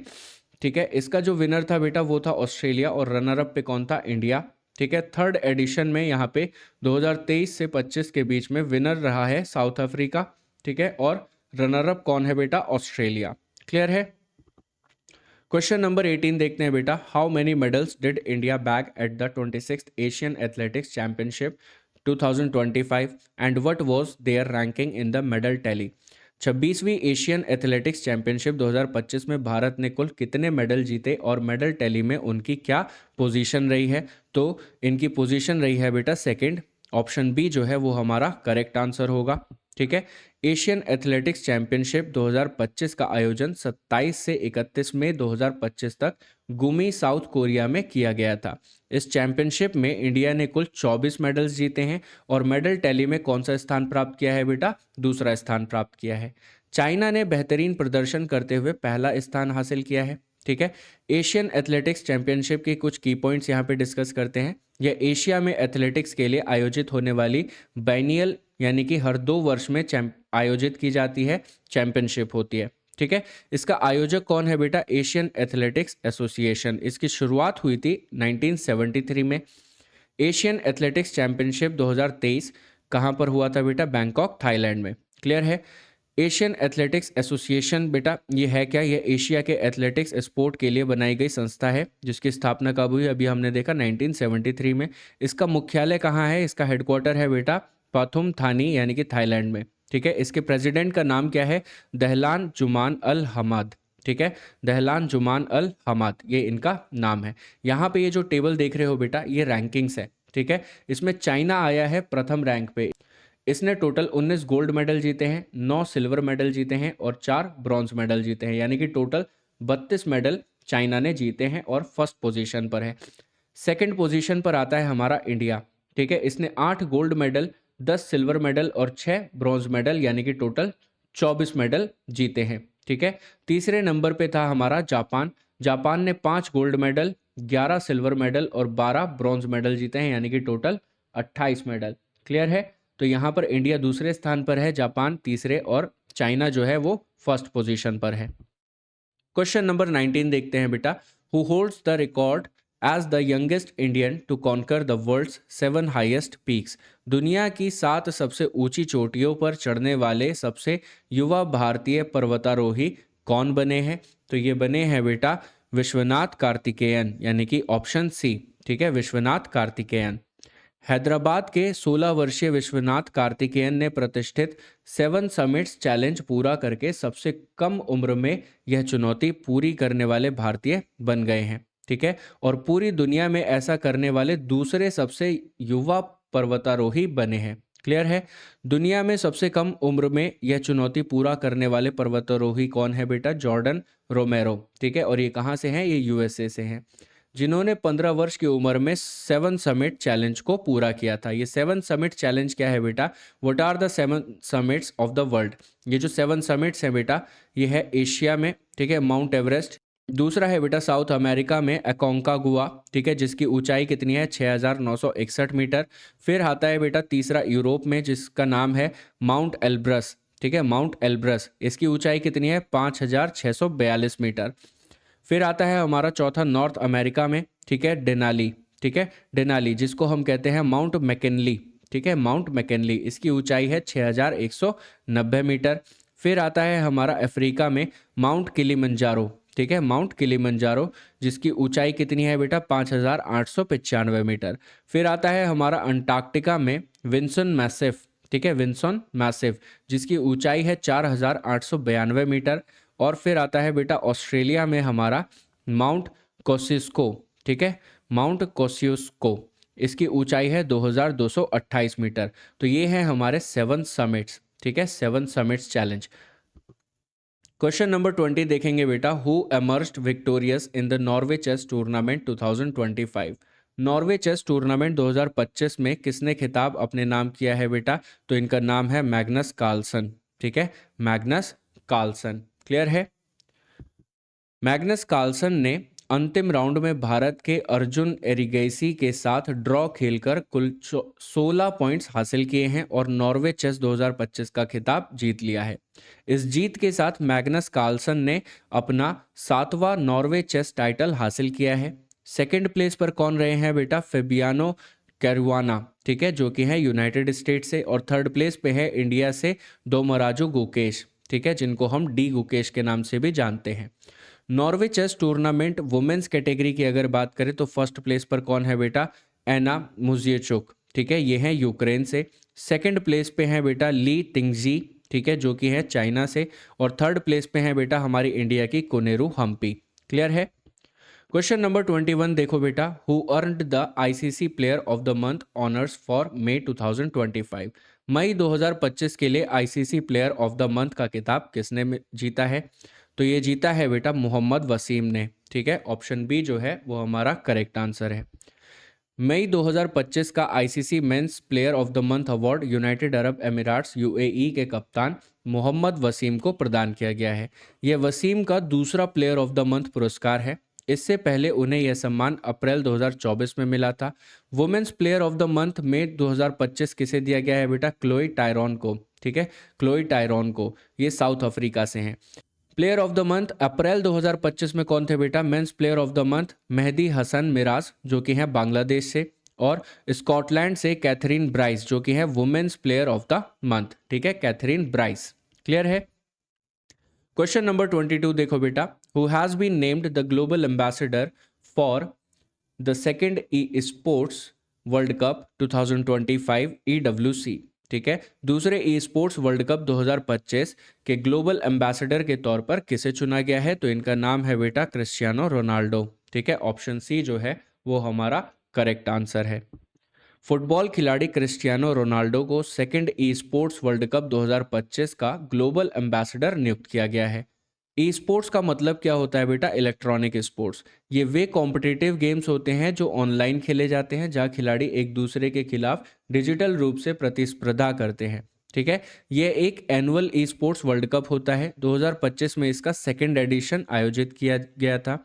ठीक है। इसका जो विनर था बेटा वो था ऑस्ट्रेलिया और रनर अप पे कौन था, इंडिया। ठीक है। थर्ड एडिशन में यहाँ पे 2023 से 25 के बीच में विनर रहा है साउथ अफ्रीका। ठीक है। और रनर अप कौन है बेटा, ऑस्ट्रेलिया। क्लियर है। क्वेश्चन नंबर 18 देखते हैं बेटा। How many medals did India bag at the 26th Asian Athletics championship 2025 and what was their ranking in the medal tally. 26वीं एशियन एथलेटिक्स चैंपियनशिप 2025 में भारत ने कुल कितने मेडल जीते और मेडल टैली में उनकी क्या पोजीशन रही है, तो इनकी पोजीशन रही है बेटा सेकंड। ऑप्शन बी जो है वो हमारा करेक्ट आंसर होगा। ठीक है। एशियन एथलेटिक्स चैंपियनशिप 2025 का आयोजन 27 से 31 मई 2025 तक गुमी साउथ कोरिया में किया गया था। इस चैंपियनशिप में इंडिया ने कुल 24 मेडल्स जीते हैं और मेडल टैली में कौन सा स्थान प्राप्त किया है बेटा, दूसरा स्थान प्राप्त किया है। चाइना ने बेहतरीन प्रदर्शन करते हुए पहला स्थान हासिल किया है। ठीक है। एशियन एथलेटिक्स चैंपियनशिप के कुछ की पॉइंट्स यहाँ पे डिस्कस करते हैं। यह एशिया में एथलेटिक्स के लिए आयोजित होने वाली बाइनियल यानी कि हर 2 वर्ष में आयोजित की जाती है, चैंपियनशिप होती है। ठीक है, इसका आयोजक कौन है बेटा? Asian athletics association. इसकी शुरुआत हुई थी 1973 में। एशियन एथलेटिक्स चैंपियनशिप 2023 कहाँ पर हुआ था बेटा? बैंकॉक, थाईलैंड में। क्लियर है? एशियन एथलेटिक्स एसोसिएशन बेटा ये है क्या? ये एशिया के एथलेटिक्स स्पोर्ट के लिए बनाई गई संस्था है, जिसकी स्थापना कब हुई? अभी हमने देखा 1973 में। इसका मुख्यालय कहाँ है? इसका हेडक्वार्टर है बेटा पाथुम थानी यानी कि थाईलैंड में। ठीक है, इसके प्रेसिडेंट का नाम क्या है? दहलान जुमान अल हमाद। ठीक है, दहलान जुमान अल हमाद, ये इनका नाम है। यहाँ पे ये जो टेबल देख रहे हो बेटा, ये रैंकिंग्स है। ठीक है, इसमें चाइना आया है प्रथम रैंक पे। इसने टोटल 19 गोल्ड मेडल जीते हैं, 9 सिल्वर मेडल जीते हैं और 4 ब्रॉन्ज मेडल जीते हैं, यानी कि टोटल 32 मेडल चाइना ने जीते हैं और फर्स्ट पोजीशन पर है। सेकंड पोजीशन पर आता है हमारा इंडिया। ठीक है, इसने 8 गोल्ड मेडल, 10 सिल्वर मेडल और 6 ब्रॉन्ज मेडल, यानी कि टोटल 24 मेडल जीते हैं। ठीक है, तीसरे नंबर पे था हमारा जापान। जापान ने 5 गोल्ड मेडल, 11 सिल्वर मेडल और 12 ब्रॉन्ज मेडल जीते हैं, यानी कि टोटल 28 मेडल। क्लियर है? तो यहाँ पर इंडिया दूसरे स्थान पर है, जापान तीसरे और चाइना जो है वो फर्स्ट पोजीशन पर है। क्वेश्चन नंबर 19 देखते हैं बेटा। Who holds the record as the youngest Indian to conquer the world's 7 highest peaks? दुनिया की 7 सबसे ऊंची चोटियों पर चढ़ने वाले सबसे युवा भारतीय पर्वतारोही कौन बने हैं? तो ये बने हैं बेटा विश्वनाथ कार्तिकेयन, यानी कि ऑप्शन सी। ठीक है, विश्वनाथ कार्तिकेयन। हैदराबाद के 16 वर्षीय विश्वनाथ कार्तिकेयन ने प्रतिष्ठित 7 समिट्स चैलेंज पूरा करके सबसे कम उम्र में यह चुनौती पूरी करने वाले भारतीय बन गए हैं। ठीक है, और पूरी दुनिया में ऐसा करने वाले दूसरे सबसे युवा पर्वतारोही बने हैं। क्लियर है? दुनिया में सबसे कम उम्र में यह चुनौती पूरा करने वाले पर्वतारोही कौन है बेटा? जॉर्डन रोमेरो। ठीक है, और ये कहाँ से हैं? ये यूएसए से हैं, जिन्होंने 15 वर्ष की उम्र में 7 समिट चैलेंज को पूरा किया था। ये 7 समिट चैलेंज क्या है बेटा? What are the 7 summits of the world? ये जो 7 समिट्स हैं बेटा, ये है एशिया में। ठीक है, माउंट एवरेस्ट। दूसरा है बेटा साउथ अमेरिका में अकोंकागुआ। ठीक है, जिसकी ऊंचाई कितनी है? 6961 मीटर। फिर आता है बेटा तीसरा यूरोप में, जिसका नाम है माउंट एल्ब्रस। ठीक है, माउंट एल्ब्रस, इसकी ऊंचाई कितनी है? 5642 मीटर। फिर आता है हमारा चौथा नॉर्थ अमेरिका में। ठीक है, डेनाली। ठीक है, डेनाली, जिसको हम कहते हैं माउंट मैकिनली। ठीक है, माउंट मैकिनली, इसकी ऊंचाई है 6190 मीटर। फिर आता है हमारा अफ्रीका में माउंट किलिमंजारो। ठीक है, माउंट किलिमंजारो, जिसकी ऊंचाई कितनी है बेटा? 5895 मीटर। फिर आता है हमारा अंटार्कटिका में विंसन मैसिफ। ठीक है, विंसन मैसिफ, जिसकी ऊंचाई है 4892 मीटर। और फिर आता है बेटा ऑस्ट्रेलिया में हमारा माउंट कोसिस्को। ठीक है, माउंट कोसिस्को, इसकी ऊंचाई है 2228 मीटर। तो ये हैं हमारे 7 समिट्स। ठीक है, 7 समिट्स चैलेंज। क्वेश्चन नंबर 20 देखेंगे बेटा। Who emerged victorious in the Norway chess tournament 2025? Norway chess tournament 2025 में किसने खिताब अपने नाम किया है बेटा? तो इनका नाम है मैग्नस कार्लसन। ठीक है, मैग्नस कार्लसन। क्लियर है? मैग्नस कार्लसन ने अंतिम राउंड में भारत के अर्जुन एरिगैसी के साथ ड्रॉ खेलकर कुल 16 पॉइंट्स हासिल किए हैं और नॉर्वे चेस 2025 का खिताब जीत लिया है। इस जीत के साथ मैग्नस कार्लसन ने अपना 7वां नॉर्वे चेस टाइटल हासिल किया है। सेकंड प्लेस पर कौन रहे हैं बेटा? फेबियानो कैरुआना। ठीक है, जो कि है यूनाइटेड स्टेट से। और थर्ड प्लेस पे है इंडिया से दोमराजू गुकेश। ठीक है, जिनको हम डी गुकेश के नाम से भी जानते हैं। Norway chess tournament women's category की अगर बात करें तो फर्स्ट प्लेस पर कौन है बेटा? एना मुजियचुक। ठीक है, ये हैं यूक्रेन से। सेकंड प्लेस पे हैं बेटा ली तिंगजी। ठीक है, जो कि है चाइना से। और थर्ड प्लेस पे हैं बेटा हमारी इंडिया की कोनेरू हम्पी। क्लियर है? क्वेश्चन नंबर 21 देखो बेटा। Who earned the ICC player of the month honours for May 2025? मई 2025 के लिए ICC player of the month का खिताब किसने जीता है? तो ये जीता है बेटा मोहम्मद वसीम ने। ठीक है, ऑप्शन बी जो है वो हमारा करेक्ट आंसर है। मई 2025 का ICC men's player of the month award United Arab Emirates UAE के कप्तान मोहम्मद वसीम को प्रदान किया गया है। यह वसीम का दूसरा प्लेयर ऑफ द मंथ पुरस्कार है। इससे पहले उन्हें यह सम्मान अप्रैल 2024 में मिला था। Women's player of the month में 2025 किसे दिया गया है बेटा? क्लोई टायरॉन को। ठीक है, क्लोई टायरॉन को, ये साउथ अफ्रीका से हैं। Player of the month April 2025 में कौन थे बेटा? Men's player of the month Mehidy Hasan Miraz, जो कि हैं बांग्लादेश से, और स्कॉटलैंड से कैथरीन ब्राइस, जो कि है women's player of the month. ठीक है, कैथरीन ब्राइस। क्लियर है? क्वेश्चन नंबर 22 देखो बेटा, who has been named the global ambassador for the second esports world cup 2025 EWC। ठीक है, दूसरे ई स्पोर्ट्स वर्ल्ड कप 2025 के ग्लोबल एम्बेसडर के तौर पर किसे चुना गया है? तो इनका नाम है बेटा क्रिस्टियानो रोनाल्डो। ठीक है, ऑप्शन सी जो है वो हमारा करेक्ट आंसर है। फुटबॉल खिलाड़ी क्रिस्टियानो रोनाल्डो को second esports world cup 2025 का ग्लोबल एम्बेसडर नियुक्त किया गया है। ई स्पोर्ट्स का मतलब क्या होता है बेटा? Electronic sports. ये वे कॉम्पिटिटिव गेम्स होते हैं जो ऑनलाइन खेले जाते हैं, जहां खिलाड़ी एक दूसरे के खिलाफ डिजिटल रूप से प्रतिस्पर्धा करते हैं। ठीक है, ये एक annual e sports world cup होता है। 2025 में इसका सेकेंड एडिशन आयोजित किया गया था।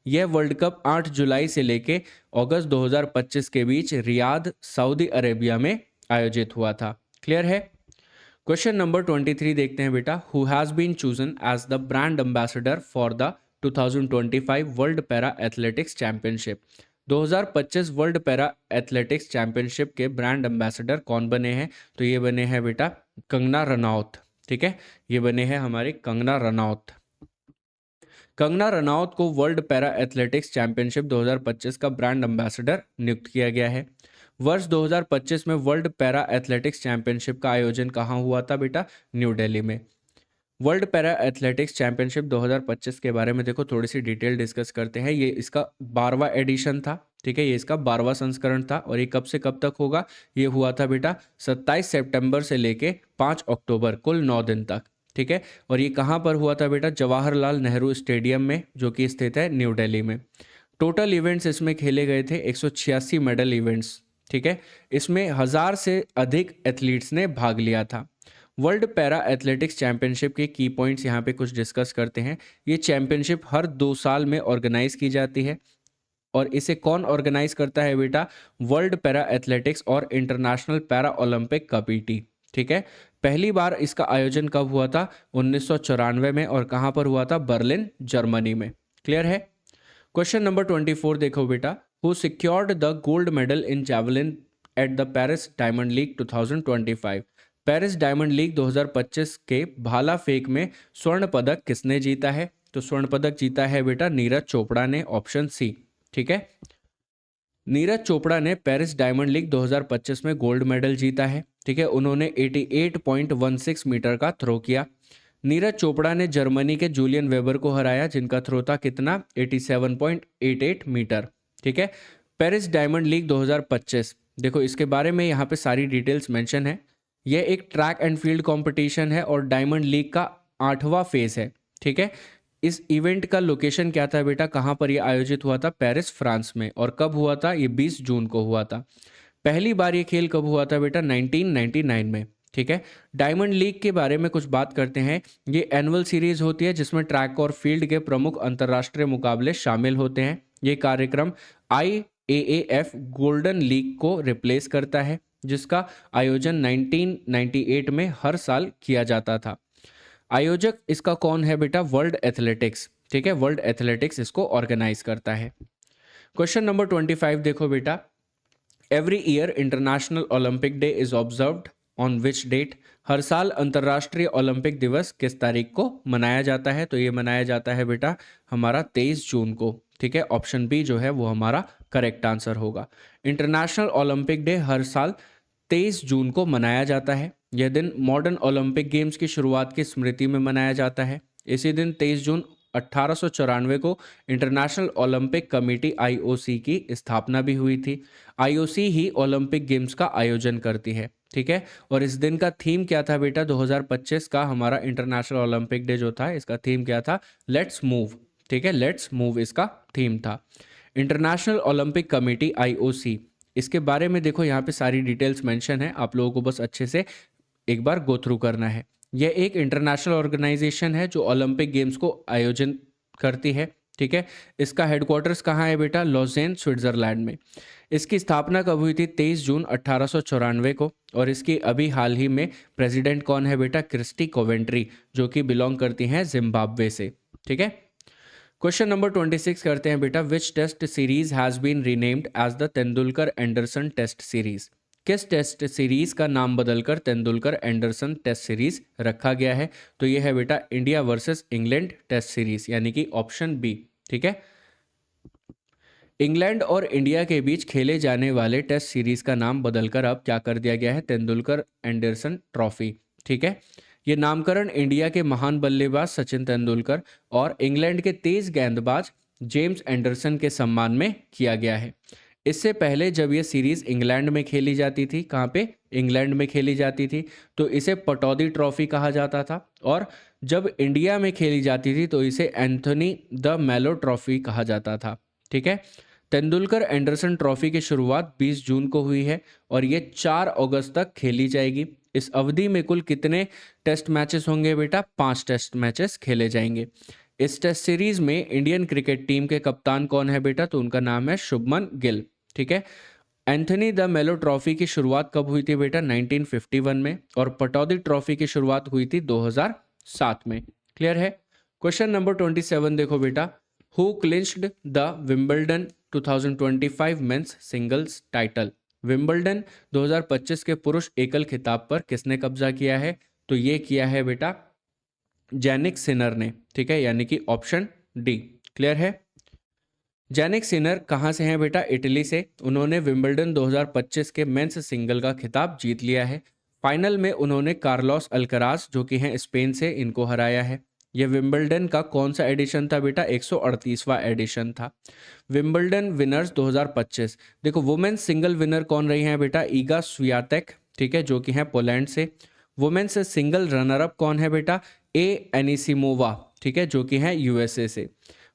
यह वर्ल्ड कप 8 जुलाई से लेके अगस्त 2025 के बीच रियाद, सऊदी अरेबिया में आयोजित हुआ था। क्लियर है? क्वेश्चन नंबर 23 देखते हैं बेटा, who has been chosen as the brand ambassador for the 2025 world para athletics championship. 2025 world para athletics championship के ब्रांड एम्बेसडर कौन बने हैं? तो ये बने हैं बेटा कंगना रनौत। ठीक है, ये बने हैं हमारी कंगना रनौत। कंगना रनौत को वर्ल्ड पैरा एथलेटिक्स चैंपियनशिप 2025 का ब्रांड एम्बेसडर नियुक्त किया गया है। वर्ष 2025 में वर्ल्ड पैरा एथलेटिक्स चैंपियनशिप का आयोजन कहाँ हुआ था बेटा? न्यू दिल्ली में। वर्ल्ड पैरा एथलेटिक्स चैंपियनशिप 2025 के बारे में देखो थोड़ी सी डिटेल डिस्कस करते हैं। ये इसका 12वां एडिशन था। ठीक है, ये इसका 12वां संस्करण था। और ये कब से कब तक होगा? ये हुआ था बेटा 27 सितंबर से लेके 5 अक्टूबर, कुल 9 दिन तक। ठीक है, और ये कहाँ पर हुआ था बेटा? जवाहरलाल नेहरू स्टेडियम में, जो कि स्थित है न्यू दिल्ली में। टोटल इवेंट्स इसमें खेले गए थे 186 मेडल इवेंट्स। ठीक है, इसमें 1000 से अधिक एथलीट्स ने भाग लिया था। वर्ल्ड पैरा एथलेटिक्स चैंपियनशिप के की पॉइंट्स यहाँ पे कुछ डिस्कस करते हैं। ये चैंपियनशिप हर 2 साल में ऑर्गेनाइज की जाती है। और इसे कौन ऑर्गेनाइज करता है बेटा? वर्ल्ड पैरा एथलेटिक्स और इंटरनेशनल पैरा ओलंपिक कमेटी। ठीक है, पहली बार इसका आयोजन कब हुआ था? 1994 में। और कहाँ पर हुआ था? बर्लिन, जर्मनी में। क्लियर है? क्वेश्चन नंबर 24 देखो बेटा, who secured the gold medal in javelin at the Paris diamond league 2025। Paris diamond league 2025 के भाला फेंक में स्वर्ण पदक किसने जीता है? तो स्वर्ण पदक जीता है बेटा नीरज चोपड़ा ने, ऑप्शन सी। ठीक है, नीरज चोपड़ा ने पेरिस डायमंड लीग 2025 में गोल्ड मेडल जीता है। ठीक है, उन्होंने 88.16 मीटर का थ्रो किया। नीरज चोपड़ा ने जर्मनी के जूलियन वेबर को हराया, जिनका थ्रो था कितना? 87.88 मीटर। ठीक है, पेरिस डायमंड लीग 2025 देखो इसके बारे में यहाँ पे सारी डिटेल्स मेंशन है। यह एक ट्रैक एंड फील्ड कंपटीशन है और डायमंड लीग का 8वां फेज है। ठीक है, इस इवेंट का लोकेशन क्या था बेटा? कहाँ पर यह आयोजित हुआ था? पेरिस, फ्रांस में। और कब हुआ था? ये 20 जून को हुआ था। पहली बार ये खेल कब हुआ था बेटा? 1999 में। ठीक है, डायमंड लीग के बारे में कुछ बात करते हैं। ये एनुअल सीरीज होती है जिसमें ट्रैक और फील्ड के प्रमुख अंतर्राष्ट्रीय मुकाबले शामिल होते हैं। ये कार्यक्रम IAAF गोल्डन लीग को रिप्लेस करता है, जिसका आयोजन 1998 में हर साल किया जाता था। आयोजक इसका कौन है बेटा? World athletics. ठीक है, वर्ल्ड एथलेटिक्स इसको ऑर्गेनाइज करता है। क्वेश्चन नंबर 25 देखो बेटा, every year International Olympic Day is observed on which date. हर साल अंतर्राष्ट्रीय ओलंपिक दिवस किस तारीख को मनाया जाता है? तो ये मनाया जाता है बेटा हमारा 23 जून को। ठीक है, ऑप्शन बी जो है वो हमारा करेक्ट आंसर होगा। इंटरनेशनल ओलंपिक डे हर साल 23 जून को मनाया जाता है। यह दिन मॉडर्न ओलंपिक गेम्स की शुरुआत की स्मृति में मनाया जाता है। इसी दिन 23 जून 1894 को इंटरनेशनल ओलंपिक कमेटी IOC की स्थापना भी हुई थी। IOC ही ओलंपिक गेम्स का आयोजन करती है। ठीक है, और इस दिन का थीम क्या था बेटा? 2025 का हमारा इंटरनेशनल ओलंपिक डे जो था, इसका थीम क्या था? Let's move. ठीक है, लेट्स मूव इसका थीम था। इंटरनेशनल ओलंपिक कमेटी IOC, इसके बारे में देखो यहाँ पे सारी डिटेल्स मेंशन है, आप लोगों को बस अच्छे से एक बार गो थ्रू करना है। यह एक इंटरनेशनल ऑर्गेनाइजेशन है जो ओलंपिक गेम्स को आयोजन करती है। ठीक है। इसका हेडक्वार्टर्स कहाँ है बेटा? लॉजेन, स्विट्जरलैंड में। इसकी स्थापना कब हुई थी? 23 जून 1894 को। और इसकी अभी हाल ही में प्रेसिडेंट कौन है बेटा? क्रिस्टी कोवेंट्री, जो कि बिलोंग करती हैं जिम्बाब्वे से। ठीक है। क्वेश्चन नंबर 26 करते हैं बेटा। Which test series has been renamed as the Tendulkar Anderson test series? किस टेस्ट सीरीज का नाम बदलकर तेंदुलकर एंडरसन टेस्ट सीरीज रखा गया है? तो ये है बेटा India versus England test series, यानी कि ऑप्शन बी। ठीक है। इंग्लैंड और इंडिया के बीच खेले जाने वाले टेस्ट सीरीज का नाम बदलकर अब क्या कर दिया गया है? Tendulkar Anderson trophy. ठीक है। ये नामकरण इंडिया के महान बल्लेबाज सचिन तेंदुलकर और इंग्लैंड के तेज गेंदबाज जेम्स एंडरसन के सम्मान में किया गया है। इससे पहले जब यह सीरीज इंग्लैंड में खेली जाती थी, कहाँ पे? इंग्लैंड में खेली जाती थी, तो इसे पटौदी ट्रॉफी कहा जाता था। और जब इंडिया में खेली जाती थी तो इसे एंथोनी द मेलो ट्रॉफी कहा जाता था। ठीक है। तेंदुलकर एंडरसन ट्रॉफी की शुरुआत 20 जून को हुई है और ये 4 अगस्त तक खेली जाएगी। इस अवधि में कुल कितने टेस्ट मैचेस होंगे बेटा? 5 टेस्ट मैचेस खेले जाएंगे। इस टेस्ट सीरीज में इंडियन क्रिकेट टीम के कप्तान कौन है बेटा? तो उनका नाम है शुभमन गिल। ठीक है। एंथनी द मेलो ट्रॉफी की शुरुआत कब हुई थी बेटा? 1951 में। और पटौदी ट्रॉफी की शुरुआत हुई थी 2007 में। क्लियर है। क्वेश्चन नंबर 27 देखो बेटा। Who clinched the Wimbledon 2025 men's singles title? Wimbledon 2025 के पुरुष एकल खिताब पर किसने कब्जा किया है? तो ये किया है बेटा जैनिक सिनर ने। ठीक है, यानी कि ऑप्शन डी। क्लियर है। जैनिक सिनर कहाँ से हैं बेटा? इटली से। उन्होंने विंबलडन 2025 के मेंस सिंगल का खिताब जीत लिया है। फाइनल में उन्होंने कार्लोस अल्कराज, जो कि हैं स्पेन से, इनको हराया है। यह विंबलडन का कौन सा एडिशन था बेटा? 138वां एडिशन था। Wimbledon winners 2025। देखो वुमेन्स सिंगल विनर कौन रही हैं बेटा? ईगा स्वियातेक, ठीक है, जो कि हैं पोलैंड से। वुमेन्स सिंगल रनर अप कौन है बेटा? ए एनिसिमोवा, ठीक है, जो कि हैं यूएसए से।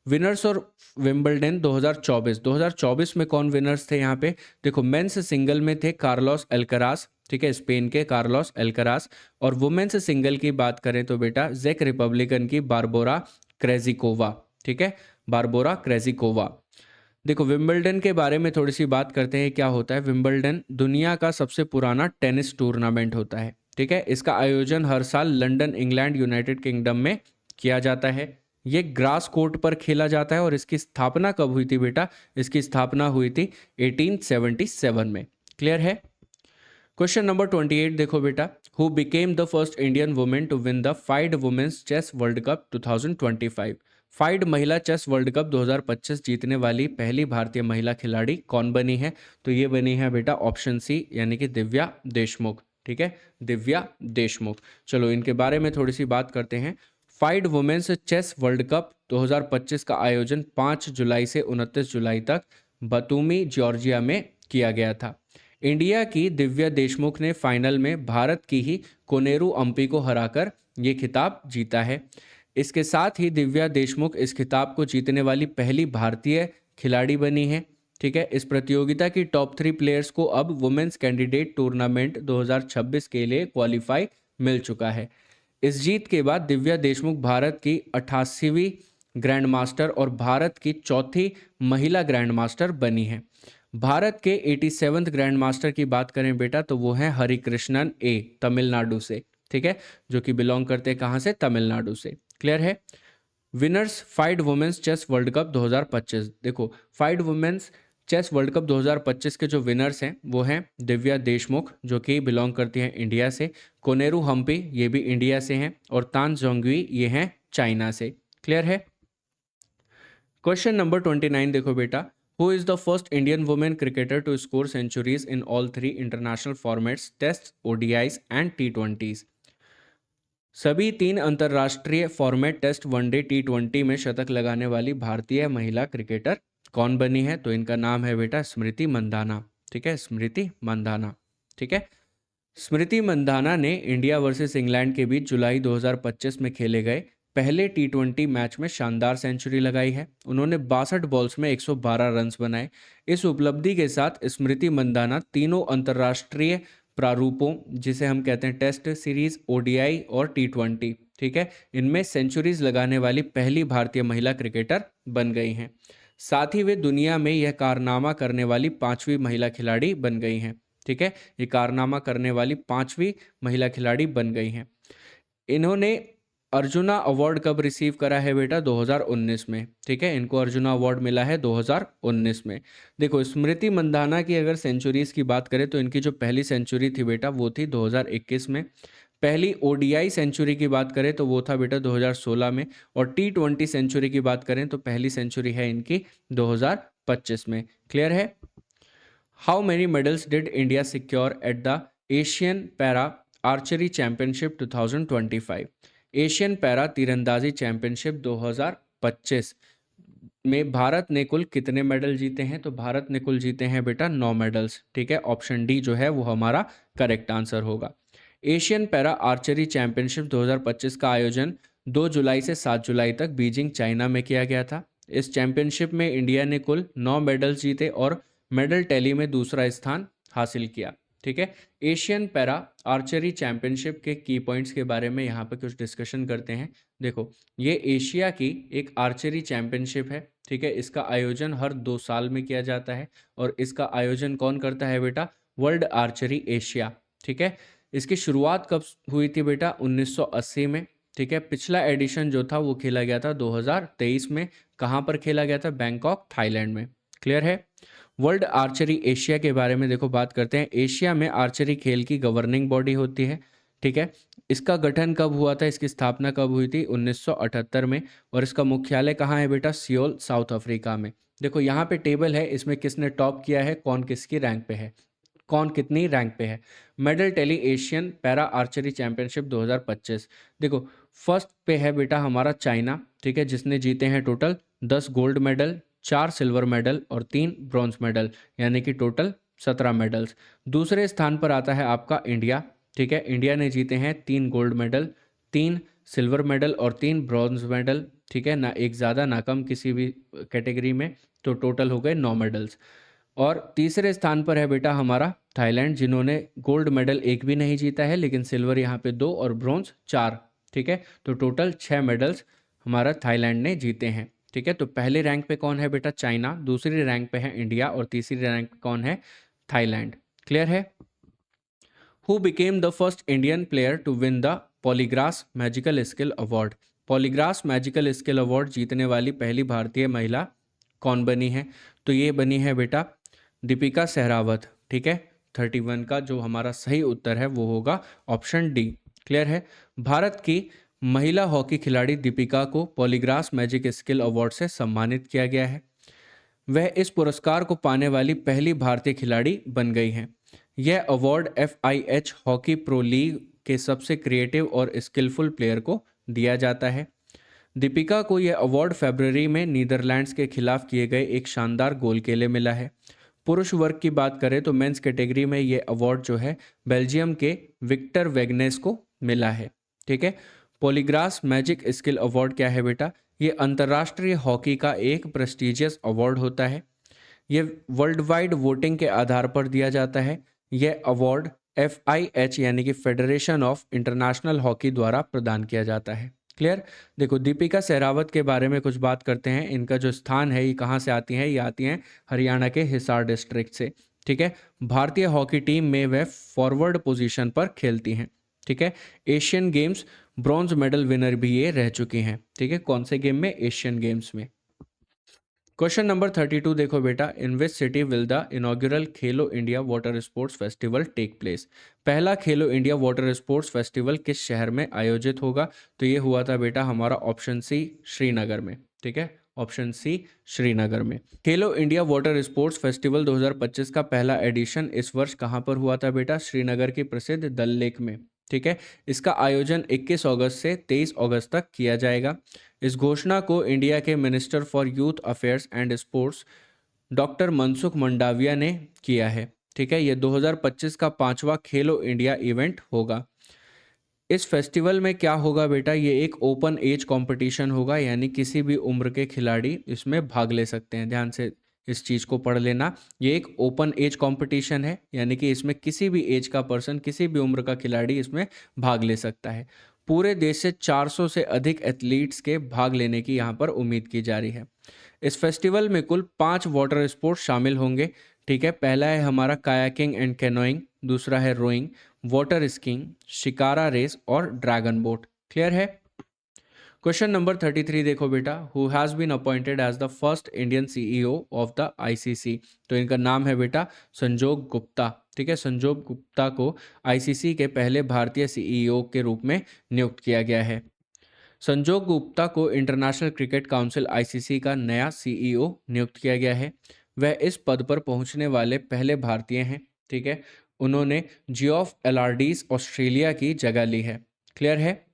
विनर्स और विंबलडन 2024 में कौन विनर्स थे यहाँ पे? देखो मेंस सिंगल में थे कार्लोस अल्कराज, ठीक है, स्पेन के कार्लोस अल्कराज। और वुमेन्स सिंगल की बात करें तो बेटा जेक रिपब्लिकन की बारबोरा क्रेजिकोवा, ठीक है, बारबोरा क्रेजिकोवा। देखो विंबलडन के बारे में थोड़ी सी बात करते हैं। क्या होता है विंबलडन? दुनिया का सबसे पुराना टेनिस टूर्नामेंट होता है। ठीक है। इसका आयोजन हर साल लंदन, इंग्लैंड, यूनाइटेड किंगडम में किया जाता है। ये ग्रास कोर्ट पर खेला जाता है। और इसकी स्थापना कब हुई थी बेटा? इसकी स्थापना हुई थी 1877 में। क्लियर है। क्वेश्चन नंबर 28 देखो बेटा। Who became the first Indian women to win the FIDE women's chess world cup 2025? FIDE महिला चेस वर्ल्ड कप 2025 जीतने वाली पहली भारतीय महिला खिलाड़ी कौन बनी है? तो ये बनी है बेटा ऑप्शन सी, यानी कि दिव्या देशमुख। ठीक है, दिव्या देशमुख। चलो इनके बारे में थोड़ी सी बात करते हैं। FIDE women's chess world cup 2025 का आयोजन 5 जुलाई से 29 जुलाई तक बतूमी, जॉर्जिया में किया गया था। इंडिया की दिव्या देशमुख ने फाइनल में भारत की ही कोनेरू हम्पी को हराकर ये खिताब जीता है। इसके साथ ही दिव्या देशमुख इस खिताब को जीतने वाली पहली भारतीय खिलाड़ी बनी है। ठीक है। इस प्रतियोगिता की टॉप 3 प्लेयर्स को अब वुमेन्स कैंडिडेट टूर्नामेंट 2026 के लिए क्वालिफाई मिल चुका है। इस जीत के बाद दिव्या देशमुख भारत की 88वीं ग्रैंड मास्टर और भारत की चौथी महिला ग्रैंड मास्टर बनी है। भारत के 87वें ग्रैंड मास्टर की बात करें बेटा तो वो है हरिकृष्णन ए, तमिलनाडु से। ठीक है, जो कि बिलोंग करते हैं कहाँ से? तमिलनाडु से। क्लियर है। Winners FIDE women's chess world cup 2025। देखो FIDE women's chess world cup 2025 के जो विनर्स हैं वो हैं दिव्या देशमुख, जो कि बिलोंग करती हैं इंडिया से। कोनेरू हम्पी, ये भी इंडिया से हैं। और तान जोंगवी, ये हैं चाइना से। क्लियर है। क्वेश्चन नंबर 29 देखो बेटा। Who is the first Indian women cricketer to score centuries in all 3 international formats, Test, ODIs and टी20? सभी 3 अंतर्राष्ट्रीय फॉर्मेट, टेस्ट, वनडे, टी20 में शतक लगाने वाली भारतीय महिला क्रिकेटर कौन बनी है? तो इनका नाम है बेटा स्मृति मंधाना। ठीक है, स्मृति मंधाना। ठीक है। स्मृति मंधाना ने इंडिया वर्सेस इंग्लैंड के बीच जुलाई 2025 में खेले गए पहले टी20 मैच में शानदार सेंचुरी लगाई है। उन्होंने 62 बॉल्स में 112 रन्स बनाए। इस उपलब्धि के साथ स्मृति मंधाना तीनों अंतर्राष्ट्रीय प्रारूपों, जिसे हम कहते हैं टेस्ट सीरीज, ओडीआई और टी20, ठीक है, इनमें सेंचुरीज लगाने वाली पहली भारतीय महिला क्रिकेटर बन गई हैं। साथ ही वे दुनिया में यह कारनामा करने वाली पांचवी महिला खिलाड़ी बन गई हैं। ठीक है, ये कारनामा करने वाली पांचवी महिला खिलाड़ी बन गई हैं। इन्होंने अर्जुना अवार्ड कब रिसीव करा है बेटा? 2019 में। ठीक है, इनको अर्जुना अवार्ड मिला है 2019 में। देखो, स्मृति मंदाना की अगर सेंचुरीज की बात करें तो इनकी जो पहली सेंचुरी थी बेटा वो थी 2021 में। पहली ओडीआई सेंचुरी की बात करें तो वो था बेटा 2016 में। और T20 सेंचुरी की बात करें तो पहली सेंचुरी है इनकी 2025 में। क्लियर है? How many medals did India secure at the Asian para archery championship 2025? Asian para तीरंदाजी चैंपियनशिप 2025 में भारत ने कुल कितने मेडल जीते हैं? तो भारत ने कुल जीते हैं बेटा 9 मेडल्स। ठीक है, ऑप्शन डी जो है वो हमारा करेक्ट आंसर होगा। एशियन पैरा आर्चरी चैंपियनशिप 2025 का आयोजन 2 जुलाई से 7 जुलाई तक बीजिंग, चाइना में किया गया था। इस चैंपियनशिप में इंडिया ने कुल 9 मेडल्स जीते और मेडल टैली में दूसरा स्थान हासिल किया। ठीक है, एशियन पैरा आर्चरी चैंपियनशिप के की पॉइंट्स के बारे में यहाँ पे कुछ डिस्कशन करते हैं। देखो, ये एशिया की एक आर्चरी चैंपियनशिप है। ठीक है, इसका आयोजन हर 2 साल में किया जाता है और इसका आयोजन कौन करता है बेटा? World archery Asia. ठीक है, इसकी शुरुआत कब हुई थी बेटा? 1980 में। ठीक है, पिछला एडिशन जो था वो खेला गया था 2023 में। कहाँ पर खेला गया था? बैंकॉक, थाईलैंड में। क्लियर है? वर्ल्ड आर्चरी एशिया के बारे में देखो बात करते हैं। एशिया में आर्चरी खेल की गवर्निंग बॉडी होती है। ठीक है, इसका गठन कब हुआ था? इसकी स्थापना कब हुई थी? 1978 में। और इसका मुख्यालय कहाँ है बेटा? सियोल, साउथ अफ्रीका में। देखो यहाँ पे टेबल है, इसमें किसने टॉप किया है, कौन किसकी रैंक पे है, कौन कितनी रैंक पे है। Medal tally Asian para archery championship 2025। देखो, फर्स्ट पे है बेटा हमारा चाइना। ठीक है, जिसने जीते हैं total 10 gold medal, 4 silver medal और 3 ब्रॉन्ज मेडल, यानी कि टोटल 17 मेडल्स। दूसरे स्थान पर आता है आपका इंडिया। ठीक है, इंडिया ने जीते हैं 3 गोल्ड मेडल, 3 सिल्वर मेडल और 3 ब्रॉन्ज मेडल। ठीक है, ना एक ज़्यादा ना कम किसी भी कैटेगरी में, तो टोटल हो गए 9 मेडल्स। और तीसरे स्थान पर है बेटा हमारा थाईलैंड, जिन्होंने गोल्ड मेडल एक भी नहीं जीता है, लेकिन सिल्वर यहाँ पे 2 और ब्रॉन्ज 4। ठीक है, तो टोटल 6 मेडल्स हमारा थाईलैंड ने जीते हैं। ठीक है, तो पहले रैंक पे कौन है बेटा? चाइना। दूसरी रैंक पे है इंडिया और तीसरी रैंक पे कौन है? थाईलैंड। क्लियर है? Who became the first Indian player to win the Polygrass Magical Skill Award? Polygrass Magical Skill Award जीतने वाली पहली भारतीय महिला कौन बनी है? तो ये बनी है बेटा दीपिका सहरावत। ठीक है, 31 का जो हमारा सही उत्तर है वो होगा ऑप्शन डी। क्लियर है? भारत की महिला हॉकी खिलाड़ी दीपिका को पॉलीग्रास मैजिक स्किल अवार्ड से सम्मानित किया गया है। वह इस पुरस्कार को पाने वाली पहली भारतीय खिलाड़ी बन गई हैं। यह award FIH hockey pro league के सबसे क्रिएटिव और स्किलफुल प्लेयर को दिया जाता है। दीपिका को यह अवार्ड फरवरी में नीदरलैंड्स के खिलाफ किए गए एक शानदार गोल के लिए मिला है। पुरुष वर्ग की बात करें तो मेंस कैटेगरी में यह अवार्ड जो है बेल्जियम के विक्टर वेगनेस को मिला है। ठीक है, पॉलीग्रास मैजिक स्किल अवार्ड क्या है बेटा? ये अंतर्राष्ट्रीय हॉकी का एक प्रेस्टिजियस अवार्ड होता है। यह वर्ल्ड वाइड वोटिंग के आधार पर दिया जाता है। यह अवार्ड FIH यानी कि फेडरेशन ऑफ इंटरनेशनल हॉकी द्वारा प्रदान किया जाता है। क्लियर? देखो, दीपिका सहरावत के बारे में कुछ बात करते हैं। इनका जो स्थान है ये कहाँ से आती हैं? ये आती हैं हरियाणा के हिसार डिस्ट्रिक्ट से। ठीक है, भारतीय हॉकी टीम में वह फॉरवर्ड पोजीशन पर खेलती हैं। ठीक है, Asian games bronze medal winner भी ये रह चुकी हैं। ठीक है, कौन से गेम में? एशियन गेम्स में। क्वेश्चन नंबर 32 देखो बेटा, in which city will the inaugural Khelo India water sports festival take place? पहला Khelo India water sports festival किस शहर में आयोजित होगा? तो ये हुआ था बेटा हमारा ऑप्शन सी, श्रीनगर में। ठीक है, ऑप्शन सी, श्रीनगर में। खेलो इंडिया वाटर स्पोर्ट्स फेस्टिवल 2025 का पहला एडिशन इस वर्ष कहाँ पर हुआ था बेटा? श्रीनगर की प्रसिद्ध डल लेक में। ठीक है, इसका आयोजन 21 अगस्त से 23 अगस्त तक किया जाएगा। इस घोषणा को इंडिया के minister for youth affairs and sports doctor Mansukh Mandaviya ने किया है। ठीक है, ये 2025 का 5वां खेलो इंडिया इवेंट होगा। इस फेस्टिवल में क्या होगा बेटा? ये एक ओपन एज कंपटीशन होगा, यानी किसी भी उम्र के खिलाड़ी इसमें भाग ले सकते हैं। ध्यान से इस चीज़ को पढ़ लेना। ये एक ओपन एज कंपटीशन है, यानी कि इसमें किसी भी एज का पर्सन, किसी भी उम्र का खिलाड़ी इसमें भाग ले सकता है। पूरे देश से 400 से अधिक एथलीट्स के भाग लेने की यहाँ पर उम्मीद की जा रही है। इस फेस्टिवल में कुल 5 वाटर स्पोर्ट्स शामिल होंगे। ठीक है, पहला है हमारा कायाकिंग एंड कैनोइंग, दूसरा है rowing, water skiing, shikara race और ड्रैगन बोट। क्लियर है? क्वेश्चन नंबर 33 देखो बेटा, who has been appointed as the first Indian CEO of the ICC. तो इनका नाम है बेटा संजोग गुप्ता। ठीक है, संजोग गुप्ता को आईसीसी के पहले भारतीय सीईओ के रूप में नियुक्त किया गया है। संजोग गुप्ता को इंटरनेशनल क्रिकेट काउंसिल आईसीसी का नया सीईओ नियुक्त किया गया है। वह इस पद पर पहुंचने वाले पहले भारतीय हैं। ठीक है, उन्होंने जियोफ एलार्डीज ऑस्ट्रेलिया की जगह ली है। क्लियर है?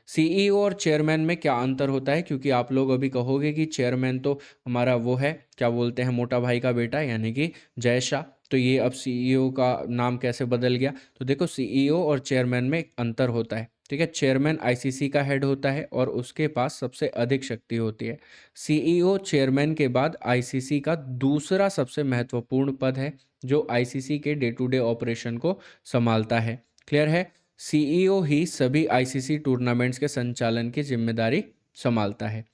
सीईओ और चेयरमैन में क्या अंतर होता है, क्योंकि आप लोग अभी कहोगे कि चेयरमैन तो हमारा वो है, क्या बोलते हैं, मोटा भाई का बेटा यानी कि जय शाह, तो ये अब सीईओ का नाम कैसे बदल गया? तो देखो, सीईओ और चेयरमैन में एक अंतर होता है। ठीक है, चेयरमैन आईसीसी का हेड होता है और उसके पास सबसे अधिक शक्ति होती है। सीईओ चेयरमैन के बाद आईसीसी का दूसरा सबसे महत्वपूर्ण पद है, जो आईसीसी के डे टू डे ऑपरेशन को संभालता है। क्लियर है? सीईओ ही सभी आईसीसी टूर्नामेंट्स के संचालन की जिम्मेदारी संभालता है।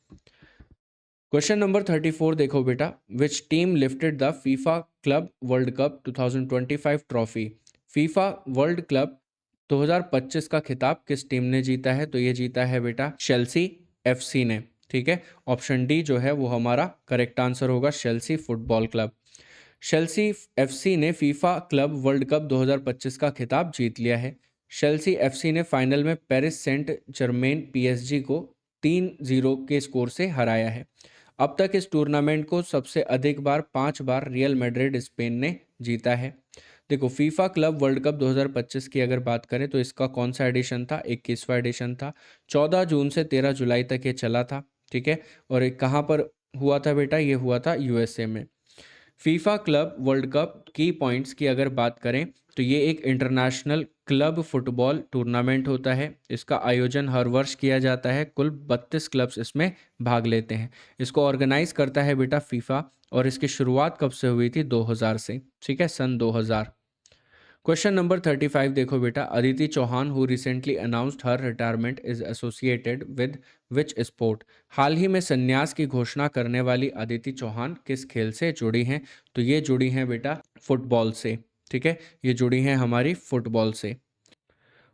क्वेश्चन नंबर 34 देखो बेटा, which team lifted the FIFA club world cup 2025 trophy. FIFA world club 2025 का खिताब किस टीम ने जीता है? तो ये जीता है बेटा चेल्सी एफसी ने। ठीक है, ऑप्शन डी जो है वो हमारा करेक्ट आंसर होगा, Chelsea football club. Chelsea FC ने फीफा क्लब वर्ल्ड कप 2025 का खिताब जीत लिया है। चेल्सी एफसी ने फाइनल में पेरिस सेंट जर्मेन पीएसजी को 3-0 के स्कोर से हराया है। अब तक इस टूर्नामेंट को सबसे अधिक बार 5 बार रियल मैड्रिड स्पेन ने जीता है। देखो, फीफा क्लब वर्ल्ड कप 2025 की अगर बात करें तो इसका कौन सा एडिशन था? 21वां एडिशन था। 14 जून से 13 जुलाई तक ये चला था। ठीक है, और एक कहाँ पर हुआ था बेटा? ये हुआ था यूएसए में। फीफा क्लब वर्ल्ड कप की पॉइंट्स की अगर बात करें तो ये एक इंटरनेशनल क्लब फुटबॉल टूर्नामेंट होता है। इसका आयोजन हर वर्ष किया जाता है। कुल 32 क्लब्स इसमें भाग लेते हैं। इसको ऑर्गेनाइज करता है बेटा फीफा, और इसकी शुरुआत कब से हुई थी? 2000 से। ठीक है, सन 2000। क्वेश्चन नंबर 35 देखो बेटा, Aditi Chauhan who recently announced her retirement is associated with which sport. हाल ही में संन्यास की घोषणा करने वाली अदिति चौहान किस खेल से जुड़ी हैं? तो ये जुड़ी हैं बेटा फुटबॉल से। ठीक है, ये जुड़ी हैं हमारी फुटबॉल से।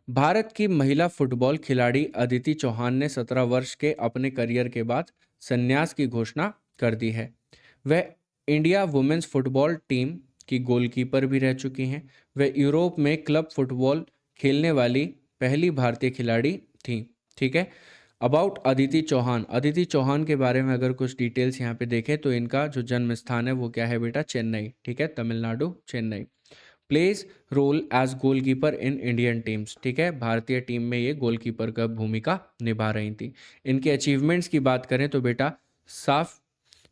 भारत की महिला फुटबॉल खिलाड़ी अदिति चौहान ने 17 वर्ष के अपने करियर के बाद संन्यास की घोषणा कर दी है। वह इंडिया वुमेन्स फुटबॉल टीम की गोलकीपर भी रह चुकी हैं। वह यूरोप में क्लब फुटबॉल खेलने वाली पहली भारतीय खिलाड़ी थी। ठीक है, अबाउट अदिति चौहान। अदिति चौहान के बारे में अगर कुछ डिटेल्स यहाँ पे देखें तो इनका जो जन्म स्थान है वो क्या है बेटा? चेन्नई। ठीक है, Tamil Nadu, Chennai. Plays role as goalkeeper in Indian teams. ठीक है, भारतीय टीम में ये गोलकीपर का भूमिका निभा रही थी। इनके अचीवमेंट्स की बात करें तो बेटा साफ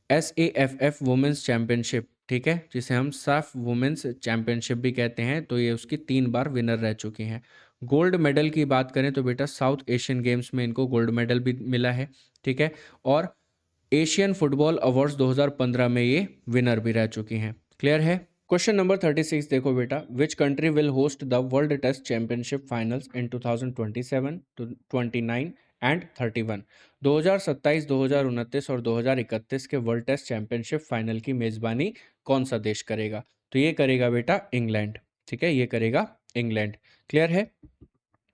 SAFF वुमेंस चैंपियनशिप, ठीक है, जिसे हम साफ वुमेंस चैंपियनशिप भी कहते हैं, तो ये उसकी 3 बार विनर रह चुकी हैं। गोल्ड मेडल की बात करें तो बेटा साउथ एशियन गेम्स में इनको गोल्ड मेडल भी मिला है। ठीक है, और एशियन फुटबॉल अवार्ड्स 2015 में ये विनर भी रह चुकी हैं। क्लियर है? क्वेश्चन नंबर 36 देखो बेटा, which country will host the world test championship finals in 2027, 29 and 31। 2027, 2029 और 2031 के वर्ल्ड टेस्ट चैंपियनशिप फाइनल की मेजबानी कौन सा देश करेगा? तो ये करेगा बेटा इंग्लैंड। ठीक है, ये करेगा इंग्लैंड। क्लियर है?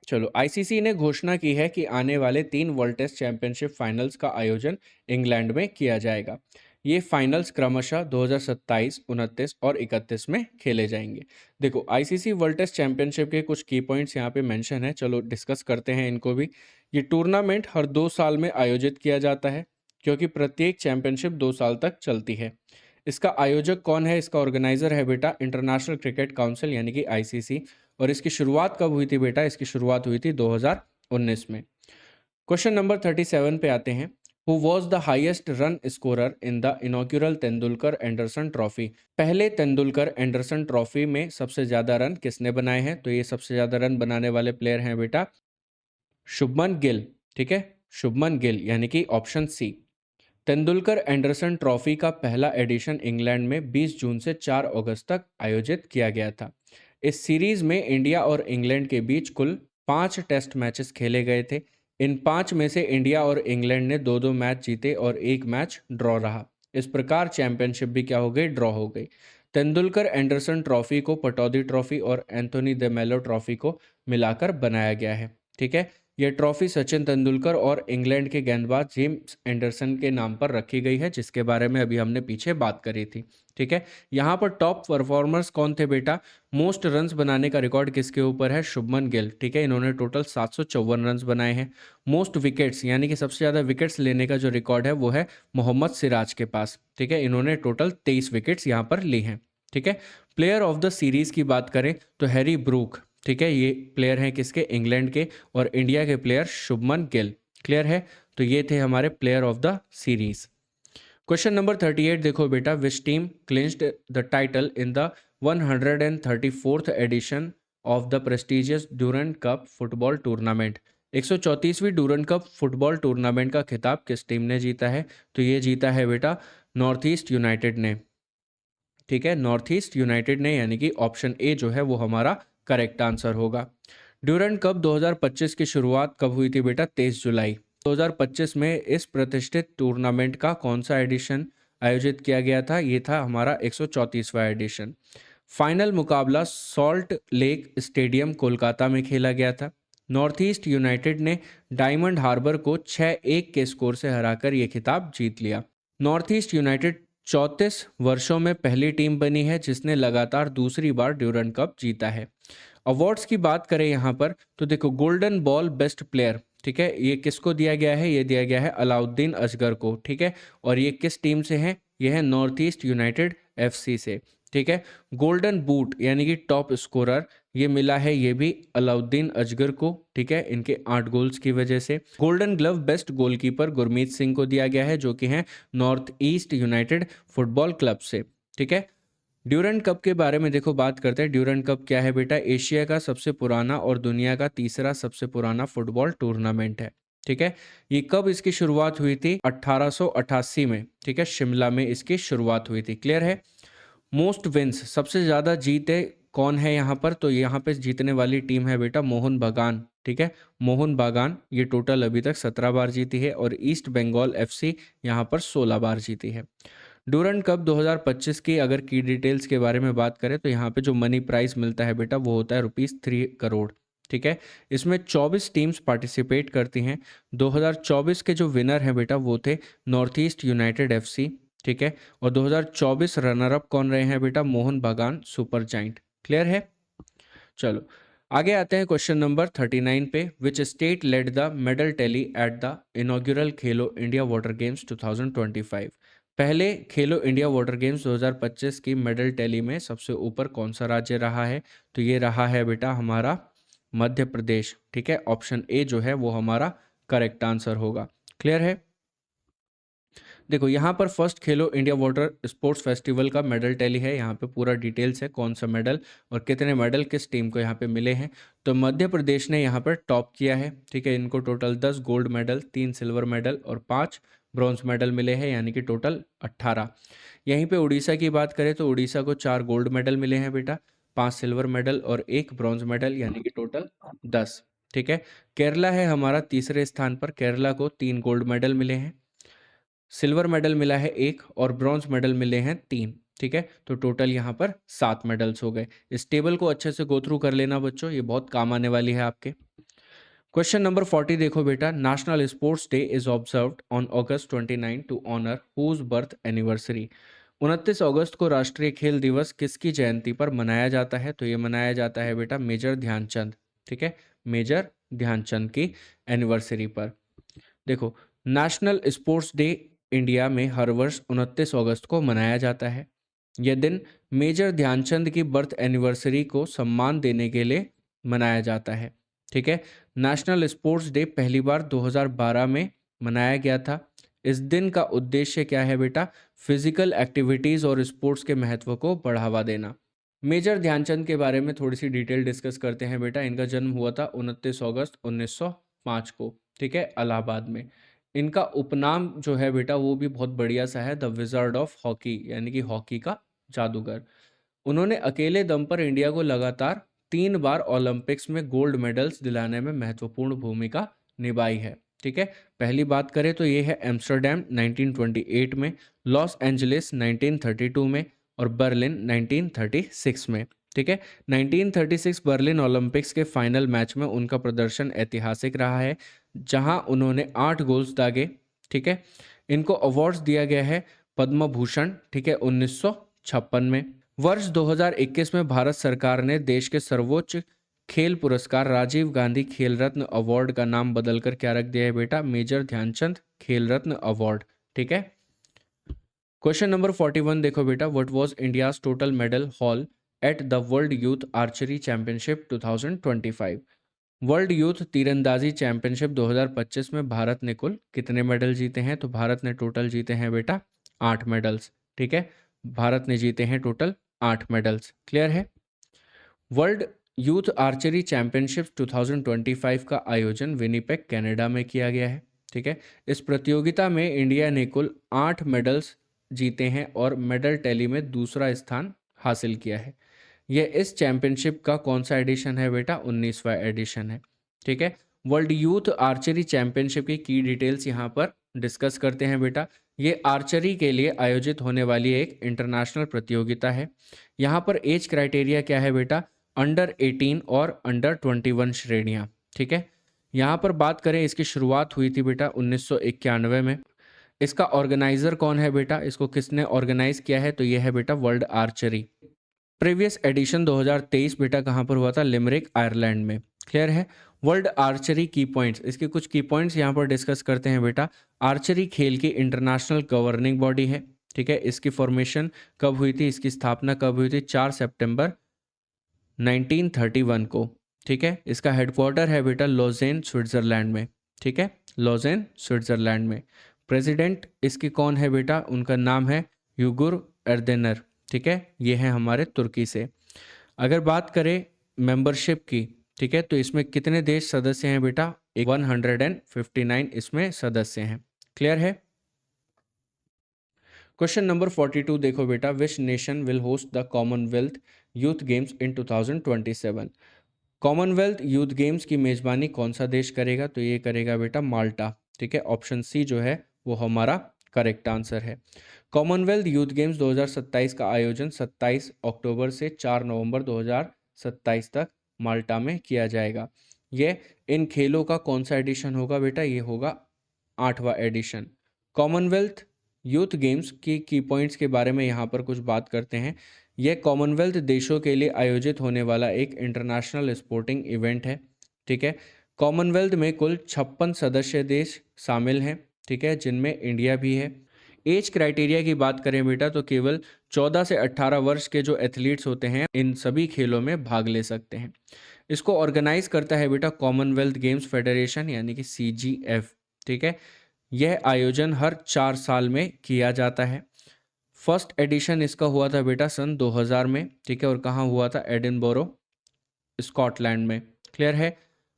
चलो, आईसीसी ने घोषणा की है कि आने वाले 3 वर्ल्ड टेस्ट चैंपियनशिप फाइनल्स का आयोजन इंग्लैंड में किया जाएगा। ये फाइनल्स क्रमशः 2027, 29 और 31 में खेले जाएंगे। देखो, आईसीसी वर्ल्ड टेस्ट चैंपियनशिप के कुछ की पॉइंट्स यहाँ पे मेंशन है, चलो डिस्कस करते हैं इनको भी। ये टूर्नामेंट हर 2 साल में आयोजित किया जाता है, क्योंकि प्रत्येक चैंपियनशिप 2 साल तक चलती है। इसका आयोजक कौन है? इसका ऑर्गेनाइजर है बेटा इंटरनेशनल क्रिकेट काउंसिल यानी कि आईसीसी। और इसकी शुरुआत कब हुई थी बेटा? इसकी शुरुआत हुई थी 2019 में। क्वेश्चन नंबर 37 पे आते हैं। Who was the highest run scorer in the inaugural Tendulkar Anderson Trophy. पहले तेंदुलकर एंडरसन ट्रॉफी में सबसे ज्यादा रन किसने बनाए हैं? तो ये सबसे ज्यादा रन बनाने वाले प्लेयर हैं बेटा शुभमन गिल। ठीक है, शुभमन गिल यानी कि option C. Tendulkar Anderson trophy का पहला एडिशन इंग्लैंड में 20 जून से 4 अगस्त तक आयोजित किया गया था। इस सीरीज में इंडिया और इंग्लैंड के बीच कुल 5 टेस्ट मैचेस खेले गए थे। इन 5 में से इंडिया और इंग्लैंड ने 2-2 मैच जीते और 1 मैच ड्रॉ रहा। इस प्रकार चैंपियनशिप भी क्या हो गई, ड्रॉ हो गई। तेंदुलकर एंडरसन ट्रॉफी को पटौदी ट्रॉफी और एंथोनी द मेलो ट्रॉफी को मिलाकर बनाया गया है। ठीक है, यह ट्रॉफी सचिन तेंदुलकर और इंग्लैंड के गेंदबाज जेम्स एंडरसन के नाम पर रखी गई है, जिसके बारे में अभी हमने पीछे बात करी थी। ठीक है, यहाँ पर टॉप परफॉर्मर्स कौन थे बेटा? मोस्ट रन्स बनाने का रिकॉर्ड किसके ऊपर है? शुभमन गिल। ठीक है, इन्होंने टोटल 754 रन्स बनाए हैं। मोस्ट विकेट्स यानी कि सबसे ज़्यादा विकेट्स लेने का जो रिकॉर्ड है वो है मोहम्मद सिराज के पास। ठीक है, इन्होंने टोटल 23 विकेट्स यहाँ पर ली हैं। ठीक है, प्लेयर ऑफ द सीरीज की बात करें तो हैरी ब्रूक, ठीक है, ये प्लेयर हैं किसके? इंग्लैंड के। और इंडिया के प्लेयर शुभमन गिल। क्लियर है? तो ये थे हमारे player of the series. Question number 38 देखो बेटा, which team clinched the title in the 134th edition of the prestigious Durand Cup football tournament? 134वीं ड्यूरंट कप फुटबॉल टूर्नामेंट का खिताब किस टीम ने जीता है? तो ये जीता है बेटा नॉर्थ ईस्ट यूनाइटेड ने। ठीक है, नॉर्थ ईस्ट यूनाइटेड ने, यानी कि ऑप्शन ए जो है वो हमारा करेक्ट आंसर होगा। ड्यूरंट कप 2025 की शुरुआत कब हुई थी बेटा? 23 जुलाई 2025 में इस प्रतिष्ठित टूर्नामेंट का कौन सा एडिशन आयोजित किया गया था? ये था हमारा 134वां एडिशन। फाइनल मुकाबला सॉल्ट लेक स्टेडियम कोलकाता में खेला गया था। नॉर्थ ईस्ट यूनाइटेड ने डायमंड हार्बर को 6-1 के स्कोर से हराकर ये खिताब जीत लिया। नॉर्थ ईस्ट यूनाइटेड 34 वर्षों में पहली टीम बनी है जिसने लगातार दूसरी बार ड्यूरंट कप जीता है। अवार्ड्स की बात करें यहाँ पर तो देखो, गोल्डन बॉल बेस्ट प्लेयर, ठीक है, ये किसको दिया गया है? ये दिया गया है अलाउद्दीन असगर को। ठीक है, और ये किस टीम से है? ये है नॉर्थ ईस्ट यूनाइटेड एफसी से। ठीक है, गोल्डन बूट यानी कि टॉप स्कोरर, ये मिला है ये भी अलाउद्दीन अजगर को। ठीक है, इनके 8 गोल्स की वजह से। Golden glove best goalkeeper Gurmeet Singh को दिया गया है, जो कि हैं north east United football club से। ठीक है, ड्यूरंट कप के बारे में देखो बात करते हैं। ड्यूरंट कप क्या है बेटा? एशिया का सबसे पुराना और दुनिया का तीसरा सबसे पुराना फुटबॉल टूर्नामेंट है। ठीक है, ये कब इसकी शुरुआत हुई थी? 1888 में। ठीक है, शिमला में इसकी शुरुआत हुई थी। क्लियर है? मोस्ट विंस, सबसे ज़्यादा जीते कौन है यहाँ पर? तो यहाँ पे जीतने वाली टीम है बेटा मोहन बागान। ठीक है, मोहन बागान ये टोटल अभी तक 17 बार जीती है और ईस्ट बंगाल एफसी यहाँ पर 16 बार जीती है। ड्यूरंट कप 2025 की अगर की डिटेल्स के बारे में बात करें तो यहाँ पे जो मनी प्राइस मिलता है बेटा वो होता है ₹3 करोड़। ठीक है, इसमें 24 टीम्स पार्टिसिपेट करती हैं। 2024 के जो विनर हैं बेटा वो थे नॉर्थ ईस्ट यूनाइटेड एफसी। ठीक है, और 2024 रनर अप कौन रहे हैं बेटा? मोहन बागान सुपर जाइंट। क्लियर है? चलो आगे आते हैं क्वेश्चन नंबर 39 पे। Which state led the medal tally at the inaugural Khelo India water games 2025? पहले खेलो इंडिया वाटर गेम्स 2025 की मेडल टैली में सबसे ऊपर कौन सा राज्य रहा है? तो ये रहा है बेटा हमारा मध्य प्रदेश। ठीक है, ऑप्शन ए जो है वो हमारा करेक्ट आंसर होगा। क्लियर है? देखो यहाँ पर फर्स्ट खेलो इंडिया वाटर स्पोर्ट्स फेस्टिवल का मेडल टैली है। यहाँ पे पूरा डिटेल्स है कौन सा मेडल और कितने मेडल किस टीम को यहाँ पे मिले हैं। तो मध्य प्रदेश ने यहाँ पर टॉप किया है। ठीक है, इनको total 10 gold medal, 3 silver medal और 5 ब्रॉन्ज मेडल मिले हैं, यानी कि टोटल 18। यहीं पे उड़ीसा की बात करें तो उड़ीसा को 4 गोल्ड मेडल मिले हैं बेटा, 5 सिल्वर मेडल और 1 ब्रॉन्ज मेडल, यानी कि टोटल 10। ठीक है, केरला है हमारा तीसरे स्थान पर, केरला को 3 गोल्ड मेडल मिले हैं, सिल्वर मेडल मिला है 1 और ब्रॉन्ज मेडल मिले हैं 3। ठीक है, तो टोटल यहाँ पर 7 मेडल्स हो गए। इस टेबल को अच्छे से गो थ्रू कर लेना बच्चों, ये बहुत काम आने वाली है आपके। क्वेश्चन नंबर 40 देखो बेटा, national sports day is observed on August 29 to honour whose birth anniversary? 29 अगस्त को राष्ट्रीय खेल दिवस किसकी जयंती पर मनाया जाता है? तो ये मनाया जाता है बेटा मेजर ध्यानचंद। ठीक है, मेजर ध्यानचंद की एनिवर्सरी पर। देखो, नेशनल स्पोर्ट्स डे इंडिया में हर वर्ष 29 अगस्त को मनाया जाता है। यह दिन मेजर ध्यानचंद की बर्थ एनिवर्सरी को सम्मान देने के लिए मनाया जाता है। ठीक है, नेशनल स्पोर्ट्स डे पहली बार 2012 में मनाया गया था। इस दिन का उद्देश्य क्या है बेटा? फिजिकल एक्टिविटीज़ और स्पोर्ट्स के महत्व को बढ़ावा देना। मेजर ध्यानचंद के बारे में थोड़ी सी डिटेल डिस्कस करते हैं बेटा। इनका जन्म हुआ था 29 अगस्त 1905 को। ठीक है, इलाहाबाद में। इनका उपनाम जो है बेटा वो भी बहुत बढ़िया सा है, द विजार्ड ऑफ हॉकी, यानी कि हॉकी का जादूगर। उन्होंने अकेले दम पर इंडिया को लगातार 3 बार ओलंपिक्स में गोल्ड मेडल्स दिलाने में महत्वपूर्ण भूमिका निभाई है। ठीक है, पहली बात करें तो ये है एम्स्टरडेम 1928 में, लॉस एंजलिस 1932 में और बर्लिन 1936 में। ठीक है, 1936 बर्लिन ओलंपिक्स के फाइनल मैच में उनका प्रदर्शन ऐतिहासिक रहा है, जहां उन्होंने 8 गोल्स दागे। ठीक है, इनको अवार्ड्स दिया गया है पद्म भूषण, ठीक है, 1956 में। वर्ष 2021 में भारत सरकार ने देश के सर्वोच्च खेल पुरस्कार राजीव गांधी खेल रत्न अवार्ड का नाम बदलकर क्या रख दिया है बेटा, मेजर ध्यानचंद खेल रत्न अवार्ड। ठीक है, क्वेश्चन नंबर 41 देखो बेटा, what was India's total medal hall at the world youth archery championship 2025। World youth तीरंदाजी चैंपियनशिप 2025 में भारत ने कुल कितने मेडल जीते हैं? तो भारत ने टोटल जीते हैं बेटा 8 मेडल्स। ठीक है, भारत ने जीते हैं टोटल 8 मेडल्स। क्लियर है? वर्ल्ड यूथ आर्चरी चैंपियनशिप 2025 का आयोजन विनिपेग कनाडा में किया गया है। ठीक है, इस प्रतियोगिता में इंडिया ने कुल 8 मेडल्स जीते हैं और मेडल टैली में दूसरा स्थान हासिल किया है। यह इस चैंपियनशिप का कौन सा एडिशन है बेटा? 19वां एडिशन है। ठीक है, वर्ल्ड यूथ आर्चरी चैंपियनशिप की डिटेल्स यहाँ पर डिस्कस करते हैं बेटा। ये आर्चरी के लिए आयोजित होने वाली एक इंटरनेशनल प्रतियोगिता है। यहाँ पर एज क्राइटेरिया क्या है बेटा? अंडर 18 और अंडर 21 श्रेणियाँ। ठीक है, यहाँ पर बात करें, इसकी शुरुआत हुई थी बेटा 1991 में। इसका ऑर्गेनाइजर कौन है बेटा? इसको किसने ऑर्गेनाइज किया है? तो यह है बेटा वर्ल्ड आर्चरी। प्रीवियस एडिशन 2023 बेटा कहाँ पर हुआ था? लिमरिक आयरलैंड में। क्लियर है? वर्ल्ड आर्चरी की पॉइंट्स, इसके कुछ की पॉइंट्स यहाँ पर डिस्कस करते हैं बेटा। आर्चरी खेल की इंटरनेशनल गवर्निंग बॉडी है। ठीक है, इसकी फॉर्मेशन कब हुई थी? इसकी स्थापना कब हुई थी? 4 सितंबर 1931 को। ठीक है, इसका हेडक्वार्टर है बेटा लॉजेन स्विट्जरलैंड में। ठीक है, लॉजेन स्विट्जरलैंड में। प्रेसिडेंट इसकी कौन है बेटा? उनका नाम है युगुर एर्देनर। ठीक है, ये है हमारे तुर्की से। अगर बात करें मेंबरशिप की, ठीक है, तो इसमें कितने देश सदस्य हैं बेटा? 159 इसमें सदस्य हैं। क्लियर है? क्वेश्चन नंबर 42 देखो बेटा, which nation will host the Commonwealth youth games in 2027। Commonwealth youth games की मेजबानी कौन सा देश करेगा? तो ये करेगा बेटा माल्टा। ठीक है, ऑप्शन सी जो है वो हमारा करेक्ट आंसर है। कॉमनवेल्थ यूथ गेम्स 2027 का आयोजन 27 अक्टूबर से 4 नवंबर 2027 तक माल्टा में किया जाएगा। ये इन खेलों का कौन सा एडिशन होगा बेटा? ये होगा 8वां एडिशन। कॉमनवेल्थ यूथ गेम्स की पॉइंट्स के बारे में यहाँ पर कुछ बात करते हैं। यह कॉमनवेल्थ देशों के लिए आयोजित होने वाला एक इंटरनेशनल स्पोर्टिंग इवेंट है। ठीक है, कॉमनवेल्थ में कुल 56 सदस्य देश शामिल हैं। ठीक है, जिनमें इंडिया भी है। एज क्राइटेरिया की बात करें बेटा, तो केवल 14 से 18 वर्ष के जो एथलीट्स होते हैं इन सभी खेलों में भाग ले सकते हैं। इसको ऑर्गेनाइज करता है बेटा कॉमनवेल्थ गेम्स फेडरेशन यानी कि CGF। ठीक है, यह आयोजन हर 4 साल में किया जाता है। फर्स्ट एडिशन इसका हुआ था बेटा सन 2000 में। ठीक है, और कहाँ हुआ था? एडिनबरो, स्कॉटलैंड में। क्लियर है?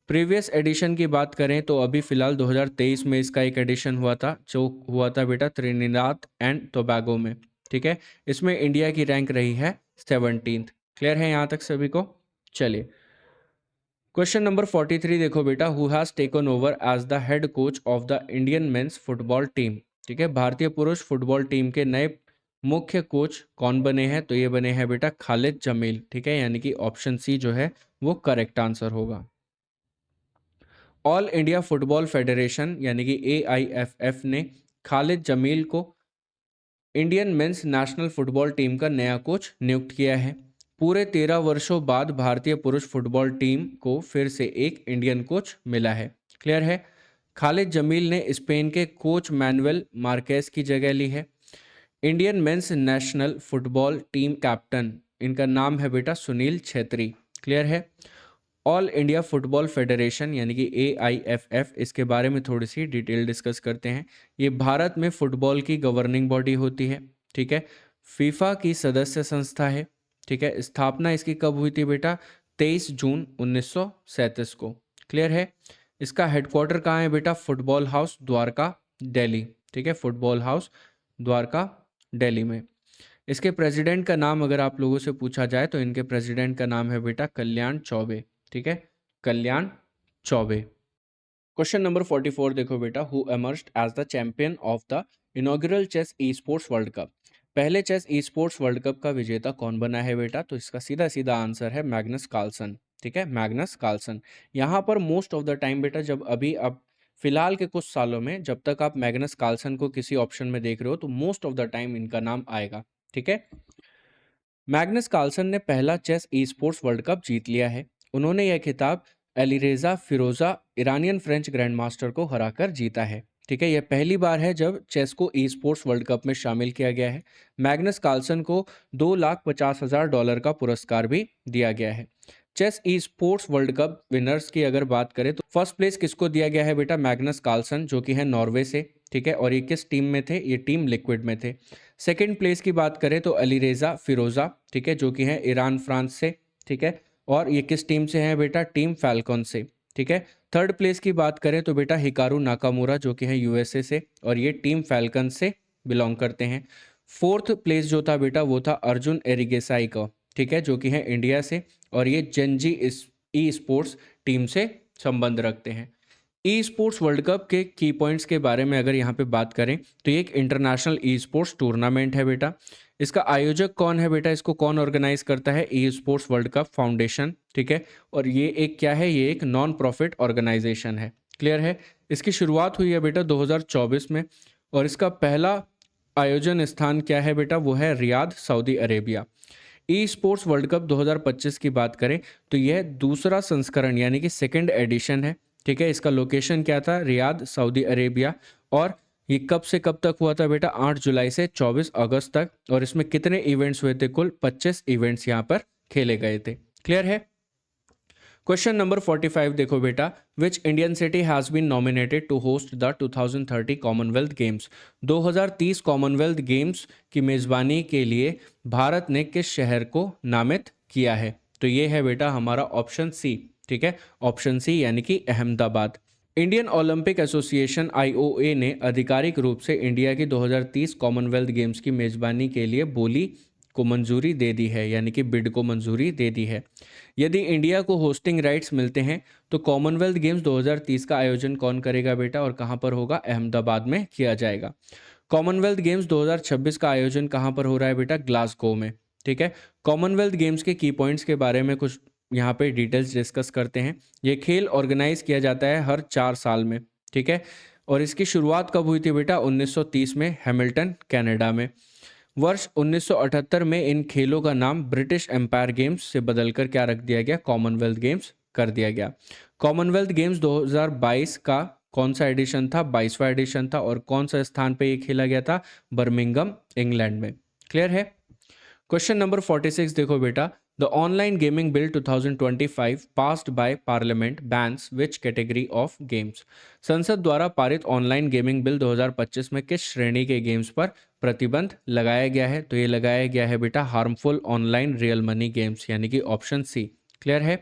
प्रीवियस एडिशन की बात करें तो अभी फिलहाल 2023 में इसका एक एडिशन हुआ था, जो हुआ था बेटा त्रिनिदाद एंड टोबैगो में। ठीक है, इसमें इंडिया की रैंक रही है 17th। क्लियर है यहाँ तक सभी को? चलिए, क्वेश्चन नंबर 43 देखो बेटा, who has taken over as the head coach of the Indian men's football team. ठीक है, भारतीय पुरुष फुटबॉल टीम के नए मुख्य कोच कौन बने हैं? तो ये बने हैं बेटा खालिद जमील। ठीक है, यानी कि ऑप्शन सी जो है वो करेक्ट आंसर होगा। ऑल इंडिया फुटबॉल फेडरेशन यानी कि AIFF ने खालिद जमील को Indian mains national football team का नया कोच नियुक्त किया है। पूरे 13 वर्षों बाद भारतीय पुरुष फुटबॉल टीम को फिर से एक इंडियन कोच मिला है। क्लियर है? खालिद जमील ने स्पेन के कोच मैनुएल मार्केस की जगह ली है। Indian mains national football team captain, इनका नाम है बेटा सुनील छेत्री। क्लियर है? ऑल इंडिया फुटबॉल फेडरेशन यानी कि AIFF, इसके बारे में थोड़ी सी डिटेल डिस्कस करते हैं। ये भारत में फुटबॉल की गवर्निंग बॉडी होती है। ठीक है, फीफा की सदस्य संस्था है। ठीक है, स्थापना इसकी कब हुई थी बेटा? 23 जून 1937 को। क्लियर है? इसका हेडक्वार्टर कहाँ है बेटा? Football house Dwarka, Delhi. ठीक है, फुटबॉल हाउस द्वारका, दिल्ली में। इसके प्रेसिडेंट का नाम अगर आप लोगों से पूछा जाए तो इनके प्रेसिडेंट का नाम है बेटा कल्याण चौबे। ठीक है, कल्याण चौबे। क्वेश्चन नंबर 44 देखो बेटा, who emerged as the champion of the inaugural chess esports world Cup. पहले chess esports world Cup का विजेता कौन बना है बेटा? तो इसका सीधा सीधा आंसर है मैग्नस कार्लसन। ठीक है, मैग्नस कार्लसन। यहाँ पर मोस्ट ऑफ द टाइम बेटा, जब अभी आप फिलहाल के कुछ सालों में जब तक आप मैग्नस कार्लसन को किसी ऑप्शन में देख रहे हो तो मोस्ट ऑफ द टाइम इनका नाम आएगा। ठीक है, मैग्नस कार्लसन ने पहला chess esports world Cup जीत लिया है। उन्होंने यह खिताब Alireza Firouzja Iranian French grandmaster को हराकर जीता है। ठीक है, यह पहली बार है जब चेस को ई स्पोर्ट्स वर्ल्ड कप में शामिल किया गया है। मैग्नस कार्लसन को $2,50,000 का पुरस्कार भी दिया गया है। Chess esports world cup winners की अगर बात करें तो फर्स्ट प्लेस किसको दिया गया है बेटा? मैग्नस कार्लसन, जो कि है नॉर्वे से। ठीक है, और ये किस टीम में थे? ये टीम लिक्विड में थे। सेकंड प्लेस की बात करें तो अलीरेजा फिरोजा, ठीक है, जो कि है ईरान फ्रांस से। ठीक है, और ये किस टीम से हैं बेटा? टीम फैल्कॉन से। ठीक है, थर्ड प्लेस की बात करें तो बेटा हिकारू नाकामुरा, जो कि है यूएसए से, और ये टीम फैल्कन से बिलोंग करते हैं। फोर्थ प्लेस जो था बेटा वो था अर्जुन एरिगेसाई का। ठीक है, जो कि है इंडिया से, और ये जेनजी ई स्पोर्ट्स टीम से संबंध रखते हैं। ई स्पोर्ट्स वर्ल्ड कप के की पॉइंट्स के बारे में अगर यहाँ पे बात करें तो ये एक इंटरनेशनल ई स्पोर्ट्स टूर्नामेंट है बेटा। इसका आयोजक कौन है बेटा? इसको कौन ऑर्गेनाइज करता है? E sports world cup foundation. ठीक है, और ये एक क्या है? ये एक नॉन प्रॉफिट ऑर्गेनाइजेशन है। क्लियर है? इसकी शुरुआत हुई है बेटा 2024 में, और इसका पहला आयोजन स्थान क्या है बेटा? वो है Riyadh, Saudi Arabia. E sports world cup 2025 की बात करें तो यह दूसरा संस्करण यानी कि सेकंड एडिशन है। ठीक है, इसका लोकेशन क्या था? Riyadh, Saudi Arabia. और ये कब से कब तक हुआ था बेटा? 8 जुलाई से 24 अगस्त तक। और इसमें कितने इवेंट्स हुए थे? कुल 25 इवेंट्स यहाँ पर खेले गए थे। क्लियर है? क्वेश्चन नंबर 45 देखो बेटा, which Indian city has been nominated to host the 2030 commonwealth games. 2030 commonwealth games की मेज़बानी के लिए भारत ने किस शहर को नामित किया है? तो ये है बेटा हमारा ऑप्शन सी। ठीक है, ऑप्शन सी यानी कि Ahmedabad. Indian Olympic association IOA ने आधिकारिक रूप से इंडिया की 2030 कॉमनवेल्थ गेम्स की मेज़बानी के लिए बोली को मंजूरी दे दी है, यानी कि बिड को मंजूरी दे दी है। यदि इंडिया को होस्टिंग राइट्स मिलते हैं तो कॉमनवेल्थ गेम्स 2030 का आयोजन कौन करेगा बेटा, और कहां पर होगा? अहमदाबाद में किया जाएगा। कॉमनवेल्थ गेम्स 2026 का आयोजन कहां पर हो रहा है बेटा? ग्लासगो में। ठीक है, कॉमनवेल्थ गेम्स के की पॉइंट्स के बारे में कुछ यहाँ पे डिटेल्स डिस्कस करते हैं। ये खेल ऑर्गेनाइज किया जाता है हर 4 साल में। ठीक है, और इसकी शुरुआत कब हुई थी बेटा? 1930 में हैमिल्टन, कनाडा में। वर्ष 1978 में इन खेलों का नाम ब्रिटिश एम्पायर गेम्स से बदलकर क्या रख दिया गया? कॉमनवेल्थ गेम्स कर दिया गया। कॉमनवेल्थ गेम्स 2022 का कौन सा एडिशन था? 22वां एडिशन था। और कौन सा स्थान पे ये खेला गया था? बर्मिंघम, इंग्लैंड में। क्लियर है? क्वेश्चन नंबर 46 देखो बेटा, the online gaming bill 2025 passed by parliament bans which category of games. संसद द्वारा पारित ऑनलाइन गेमिंग बिल 2025 में किस श्रेणी के गेम्स पर प्रतिबंध लगाया गया है? तो ये लगाया गया है बेटा harmful online real money games, यानी कि ऑप्शन सी। क्लियर है?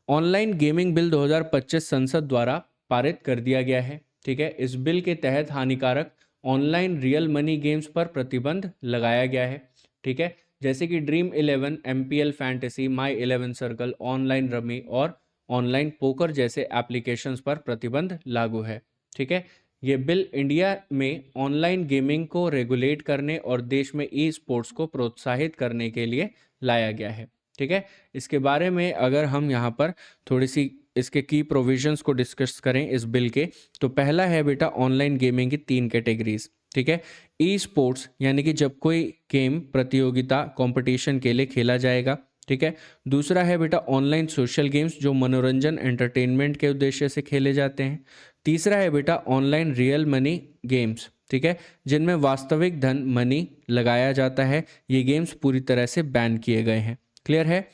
ऑनलाइन गेमिंग बिल 2025 संसद द्वारा पारित कर दिया गया है। ठीक है, इस बिल के तहत हानिकारक ऑनलाइन रियल मनी गेम्स पर प्रतिबंध लगाया गया है। ठीक है, जैसे कि ड्रीम 11, एमपीएल फैंटेसी, माई 11 सर्कल, ऑनलाइन रमी और ऑनलाइन पोकर जैसे एप्लीकेशंस पर प्रतिबंध लागू है। ठीक है, ये बिल इंडिया में ऑनलाइन गेमिंग को रेगुलेट करने और देश में ई स्पोर्ट्स को प्रोत्साहित करने के लिए लाया गया है। ठीक है, इसके बारे में अगर हम यहाँ पर थोड़ी सी इसके की प्रोविजंस को डिस्कस करें इस बिल के, तो पहला है बेटा ऑनलाइन गेमिंग की 3 कैटेगरीज। ठीक है, ई स्पोर्ट्स यानी कि जब कोई गेम प्रतियोगिता कंपटीशन के लिए खेला जाएगा। ठीक है, दूसरा है बेटा ऑनलाइन सोशल गेम्स जो मनोरंजन एंटरटेनमेंट के उद्देश्य से खेले जाते हैं। तीसरा है बेटा ऑनलाइन रियल मनी गेम्स। ठीक है, जिनमें वास्तविक धन मनी लगाया जाता है। ये गेम्स पूरी तरह से बैन किए गए हैं। क्लियर है?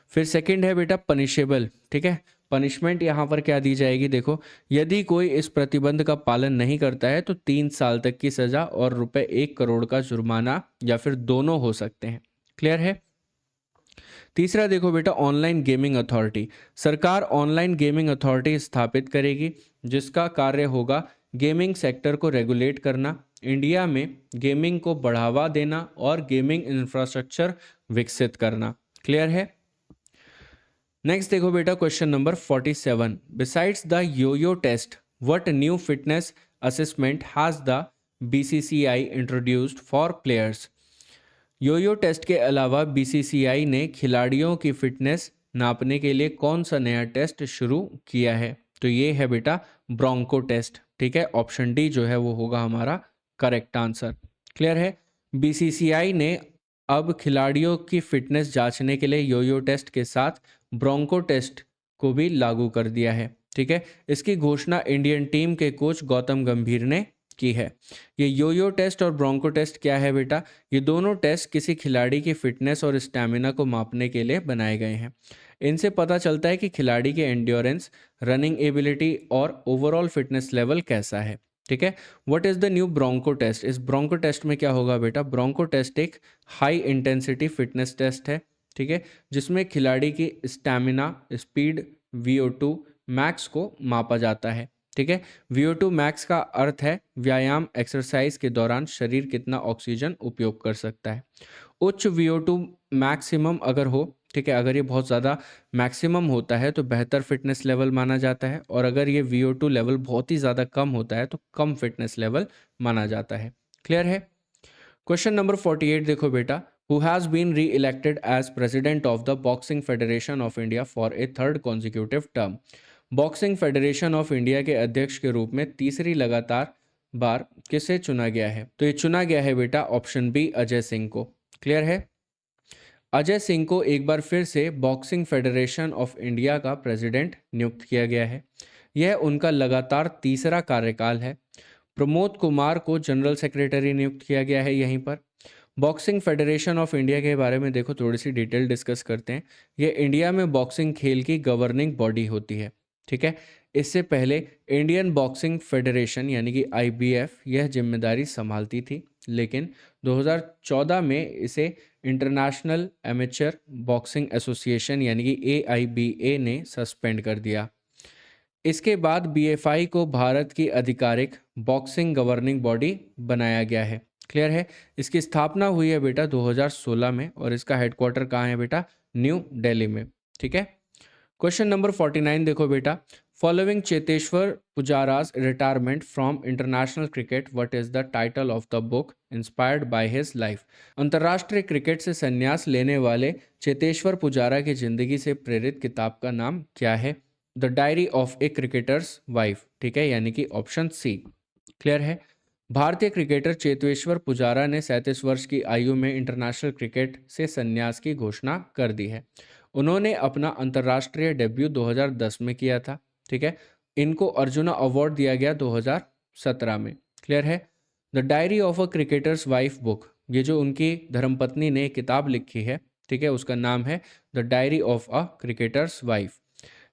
फिर सेकंड है बेटा पनिशेबल। ठीक है, पनिशमेंट यहाँ पर क्या दी जाएगी? देखो, यदि कोई इस प्रतिबंध का पालन नहीं करता है तो 3 साल तक की सजा और रुपए 1 करोड़ का जुर्माना या फिर दोनों हो सकते हैं। क्लियर है? तीसरा देखो बेटा ऑनलाइन गेमिंग अथॉरिटी। सरकार ऑनलाइन गेमिंग अथॉरिटी स्थापित करेगी जिसका कार्य होगा गेमिंग सेक्टर को रेगुलेट करना, इंडिया में गेमिंग को बढ़ावा देना और गेमिंग इंफ्रास्ट्रक्चर विकसित करना। क्लियर है। नेक्स्ट देखो बेटा question number 47, besides the yo-yo test what new fitness assessment has the BCCI introduced for players. Yo-yo test के अलावा बीसीसीआई ने खिलाड़ियों की फिटनेस नापने के लिए कौन सा नया टेस्ट शुरू किया है? तो ये है बेटा ब्रोंको टेस्ट। ठीक है, ऑप्शन डी जो है वो होगा हमारा करेक्ट आंसर। क्लियर है। बीसीसीआई ने अब खिलाड़ियों की फिटनेस जांचने के लिए योयो टेस्ट के साथ ब्रोंको टेस्ट को भी लागू कर दिया है। ठीक है, इसकी घोषणा इंडियन टीम के कोच गौतम गंभीर ने की है। ये योयो टेस्ट और ब्रोंको टेस्ट क्या है बेटा? ये दोनों टेस्ट किसी खिलाड़ी की फिटनेस और स्टैमिना को मापने के लिए बनाए गए हैं। इनसे पता चलता है कि खिलाड़ी के एंड्योरेंस, रनिंग एबिलिटी और ओवरऑल फिटनेस लेवल कैसा है। ठीक है, what is the new bronco test? इस ब्रोंको टेस्ट में क्या होगा बेटा? ब्रोंको टेस्ट एक हाई इंटेंसिटी फिटनेस टेस्ट है। ठीक है, जिसमें खिलाड़ी की स्टैमिना, स्पीड, VO2 मैक्स को मापा जाता है। ठीक है, VO2 मैक्स का अर्थ है व्यायाम एक्सरसाइज के दौरान शरीर कितना ऑक्सीजन उपयोग कर सकता है। उच्च VO2 मैक्सिमम अगर हो, ठीक है, अगर ये बहुत ज़्यादा मैक्सिमम होता है तो बेहतर फिटनेस लेवल माना जाता है, और अगर ये VO2 लेवल बहुत ही ज़्यादा कम होता है तो कम फिटनेस लेवल माना जाता है। क्लियर है। क्वेश्चन नंबर 48 देखो बेटा, who has been re-elected as president of the boxing federation of India for a third consecutive term. Boxing federation of India के अध्यक्ष के रूप में तीसरी लगातार बार किसे चुना गया है? तो ये चुना गया है बेटा ऑप्शन बी अजय सिंह को। क्लियर है। अजय सिंह को एक बार फिर से बॉक्सिंग फेडरेशन ऑफ इंडिया का प्रेसिडेंट नियुक्त किया गया है। यह उनका लगातार तीसरा कार्यकाल है। प्रमोद कुमार को जनरल सेक्रेटरी नियुक्त किया गया है यहीं पर। बॉक्सिंग फेडरेशन ऑफ इंडिया के बारे में देखो थोड़ी सी डिटेल डिस्कस करते हैं। ये इंडिया में बॉक्सिंग खेल की गवर्निंग बॉडी होती है। ठीक है, इससे पहले इंडियन बॉक्सिंग फेडरेशन यानी कि IBF यह जिम्मेदारी संभालती थी, लेकिन 2014 में इसे इंटरनेशनल एमेचर बॉक्सिंग एसोसिएशन यानी कि AIBA ने सस्पेंड कर दिया। इसके बाद BFI को भारत की आधिकारिक बॉक्सिंग गवर्निंग बॉडी बनाया गया है। क्लियर है। इसकी स्थापना हुई है बेटा 2016 में, और इसका हेडक्वार्टर कहाँ है बेटा? न्यू दिल्ली में। ठीक है। क्वेश्चन नंबर 49 देखो बेटा, following Cheteshwar Pujara's retirement from international cricket what is the title of the book inspired by his life. अंतर्राष्ट्रीय क्रिकेट से संन्यास लेने वाले चेतेश्वर पुजारा की जिंदगी से प्रेरित किताब का नाम क्या है? The diary of A cricketers wife. ठीक है, यानी कि ऑप्शन सी। क्लियर है। भारतीय क्रिकेटर चेतेश्वर पुजारा ने 37 वर्ष की आयु में इंटरनेशनल क्रिकेट से संन्यास की घोषणा कर दी है। उन्होंने अपना अंतर्राष्ट्रीय डेब्यू 2010 में किया था। ठीक है, इनको अर्जुना अवार्ड दिया गया 2017 में। क्लियर है। The diary of a cricketers wife book, ये जो उनकी धर्मपत्नी ने किताब लिखी है, ठीक है, उसका नाम है the diary of a cricketers wife.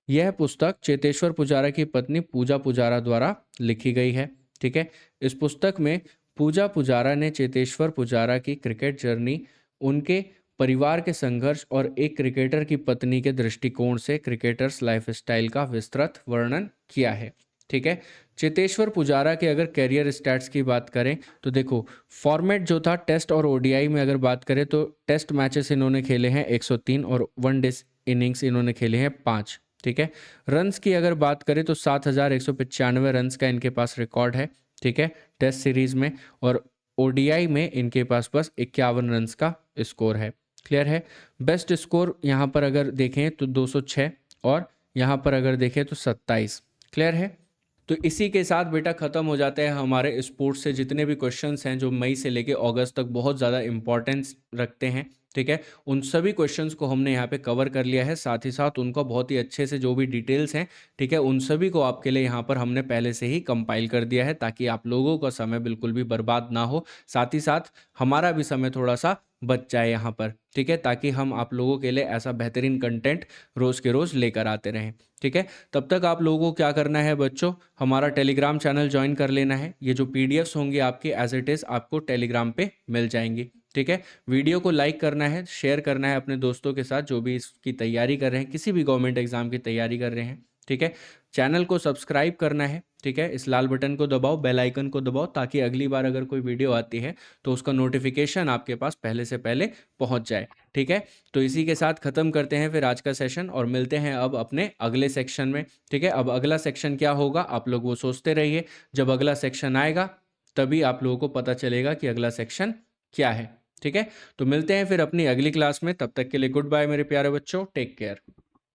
यह पुस्तक चेतेश्वर पुजारा की पत्नी पूजा पुजारा द्वारा लिखी गई है। ठीक है, इस पुस्तक में पूजा पुजारा ने चेतेश्वर पुजारा की क्रिकेट जर्नी, उनके परिवार के संघर्ष और एक क्रिकेटर की पत्नी के दृष्टिकोण से क्रिकेटर्स लाइफस्टाइल का विस्तृत वर्णन किया है। ठीक है, चेतेश्वर पुजारा के अगर कैरियर स्टैट्स की बात करें तो देखो, फॉर्मेट जो था टेस्ट और ODI में अगर बात करें तो टेस्ट मैचेस इन्होंने खेले हैं 103 और वनडे इनिंग्स इन्होंने खेले हैं 5। ठीक है, रन्स की अगर बात करें तो 7,195 रन्स का इनके पास रिकॉर्ड है। ठीक है, टेस्ट सीरीज में, और ODI में इनके पास बस 51 रन्स का स्कोर है। क्लियर है। बेस्ट स्कोर यहाँ पर अगर देखें तो 206, और यहाँ पर अगर देखें तो 27। क्लियर है। तो इसी के साथ बेटा ख़त्म हो जाते हैं हमारे स्पोर्ट्स से जितने भी क्वेश्चंस हैं जो मई से लेके अगस्त तक बहुत ज़्यादा इंपॉर्टेंस रखते हैं। ठीक है, उन सभी क्वेश्चंस को हमने यहाँ पे कवर कर लिया है, साथ ही साथ उनका बहुत ही अच्छे से जो भी डिटेल्स हैं, ठीक है, उन सभी को आपके लिए यहाँ पर हमने पहले से ही कंपाइल कर दिया है, ताकि आप लोगों का समय बिल्कुल भी बर्बाद ना हो, साथ ही साथ हमारा भी समय थोड़ा सा बच जाए यहाँ पर। ठीक है, ताकि हम आप लोगों के लिए ऐसा बेहतरीन कंटेंट रोज़ के रोज़ लेकर आते रहें। ठीक है, तब तक आप लोगों को क्या करना है बच्चों, हमारा टेलीग्राम चैनल ज्वाइन कर लेना है। ये जो PDFs होंगे आपके एज इट इज़ आपको टेलीग्राम पे मिल जाएंगी। ठीक है, वीडियो को लाइक करना है, शेयर करना है अपने दोस्तों के साथ जो भी इसकी तैयारी कर रहे हैं, किसी भी गवर्नमेंट एग्जाम की तैयारी कर रहे हैं। ठीक है? चैनल को सब्सक्राइब करना है, ठीक है? इस लाल बटन को दबाओ, बेल आइकन को दबाओ, ताकि अगली बार अगर कोई वीडियो आती है तो उसका नोटिफिकेशन आपके पास पहले से पहले पहुंच जाए, ठीक है? तो इसी के साथ ख़त्म करते हैं फिर आज का सेशन और मिलते हैं अब अपने अगले सेक्शन में, ठीक है? अब अगला सेक्शन क्या होगा आप लोग वो सोचते रहिए, जब अगला सेक्शन आएगा तभी आप लोगों को पता चलेगा कि अगला सेक्शन क्या है, ठीक है? तो मिलते हैं फिर अपनी अगली क्लास में, तब तक के लिए गुड बाय मेरे प्यारे बच्चों, टेक केयर।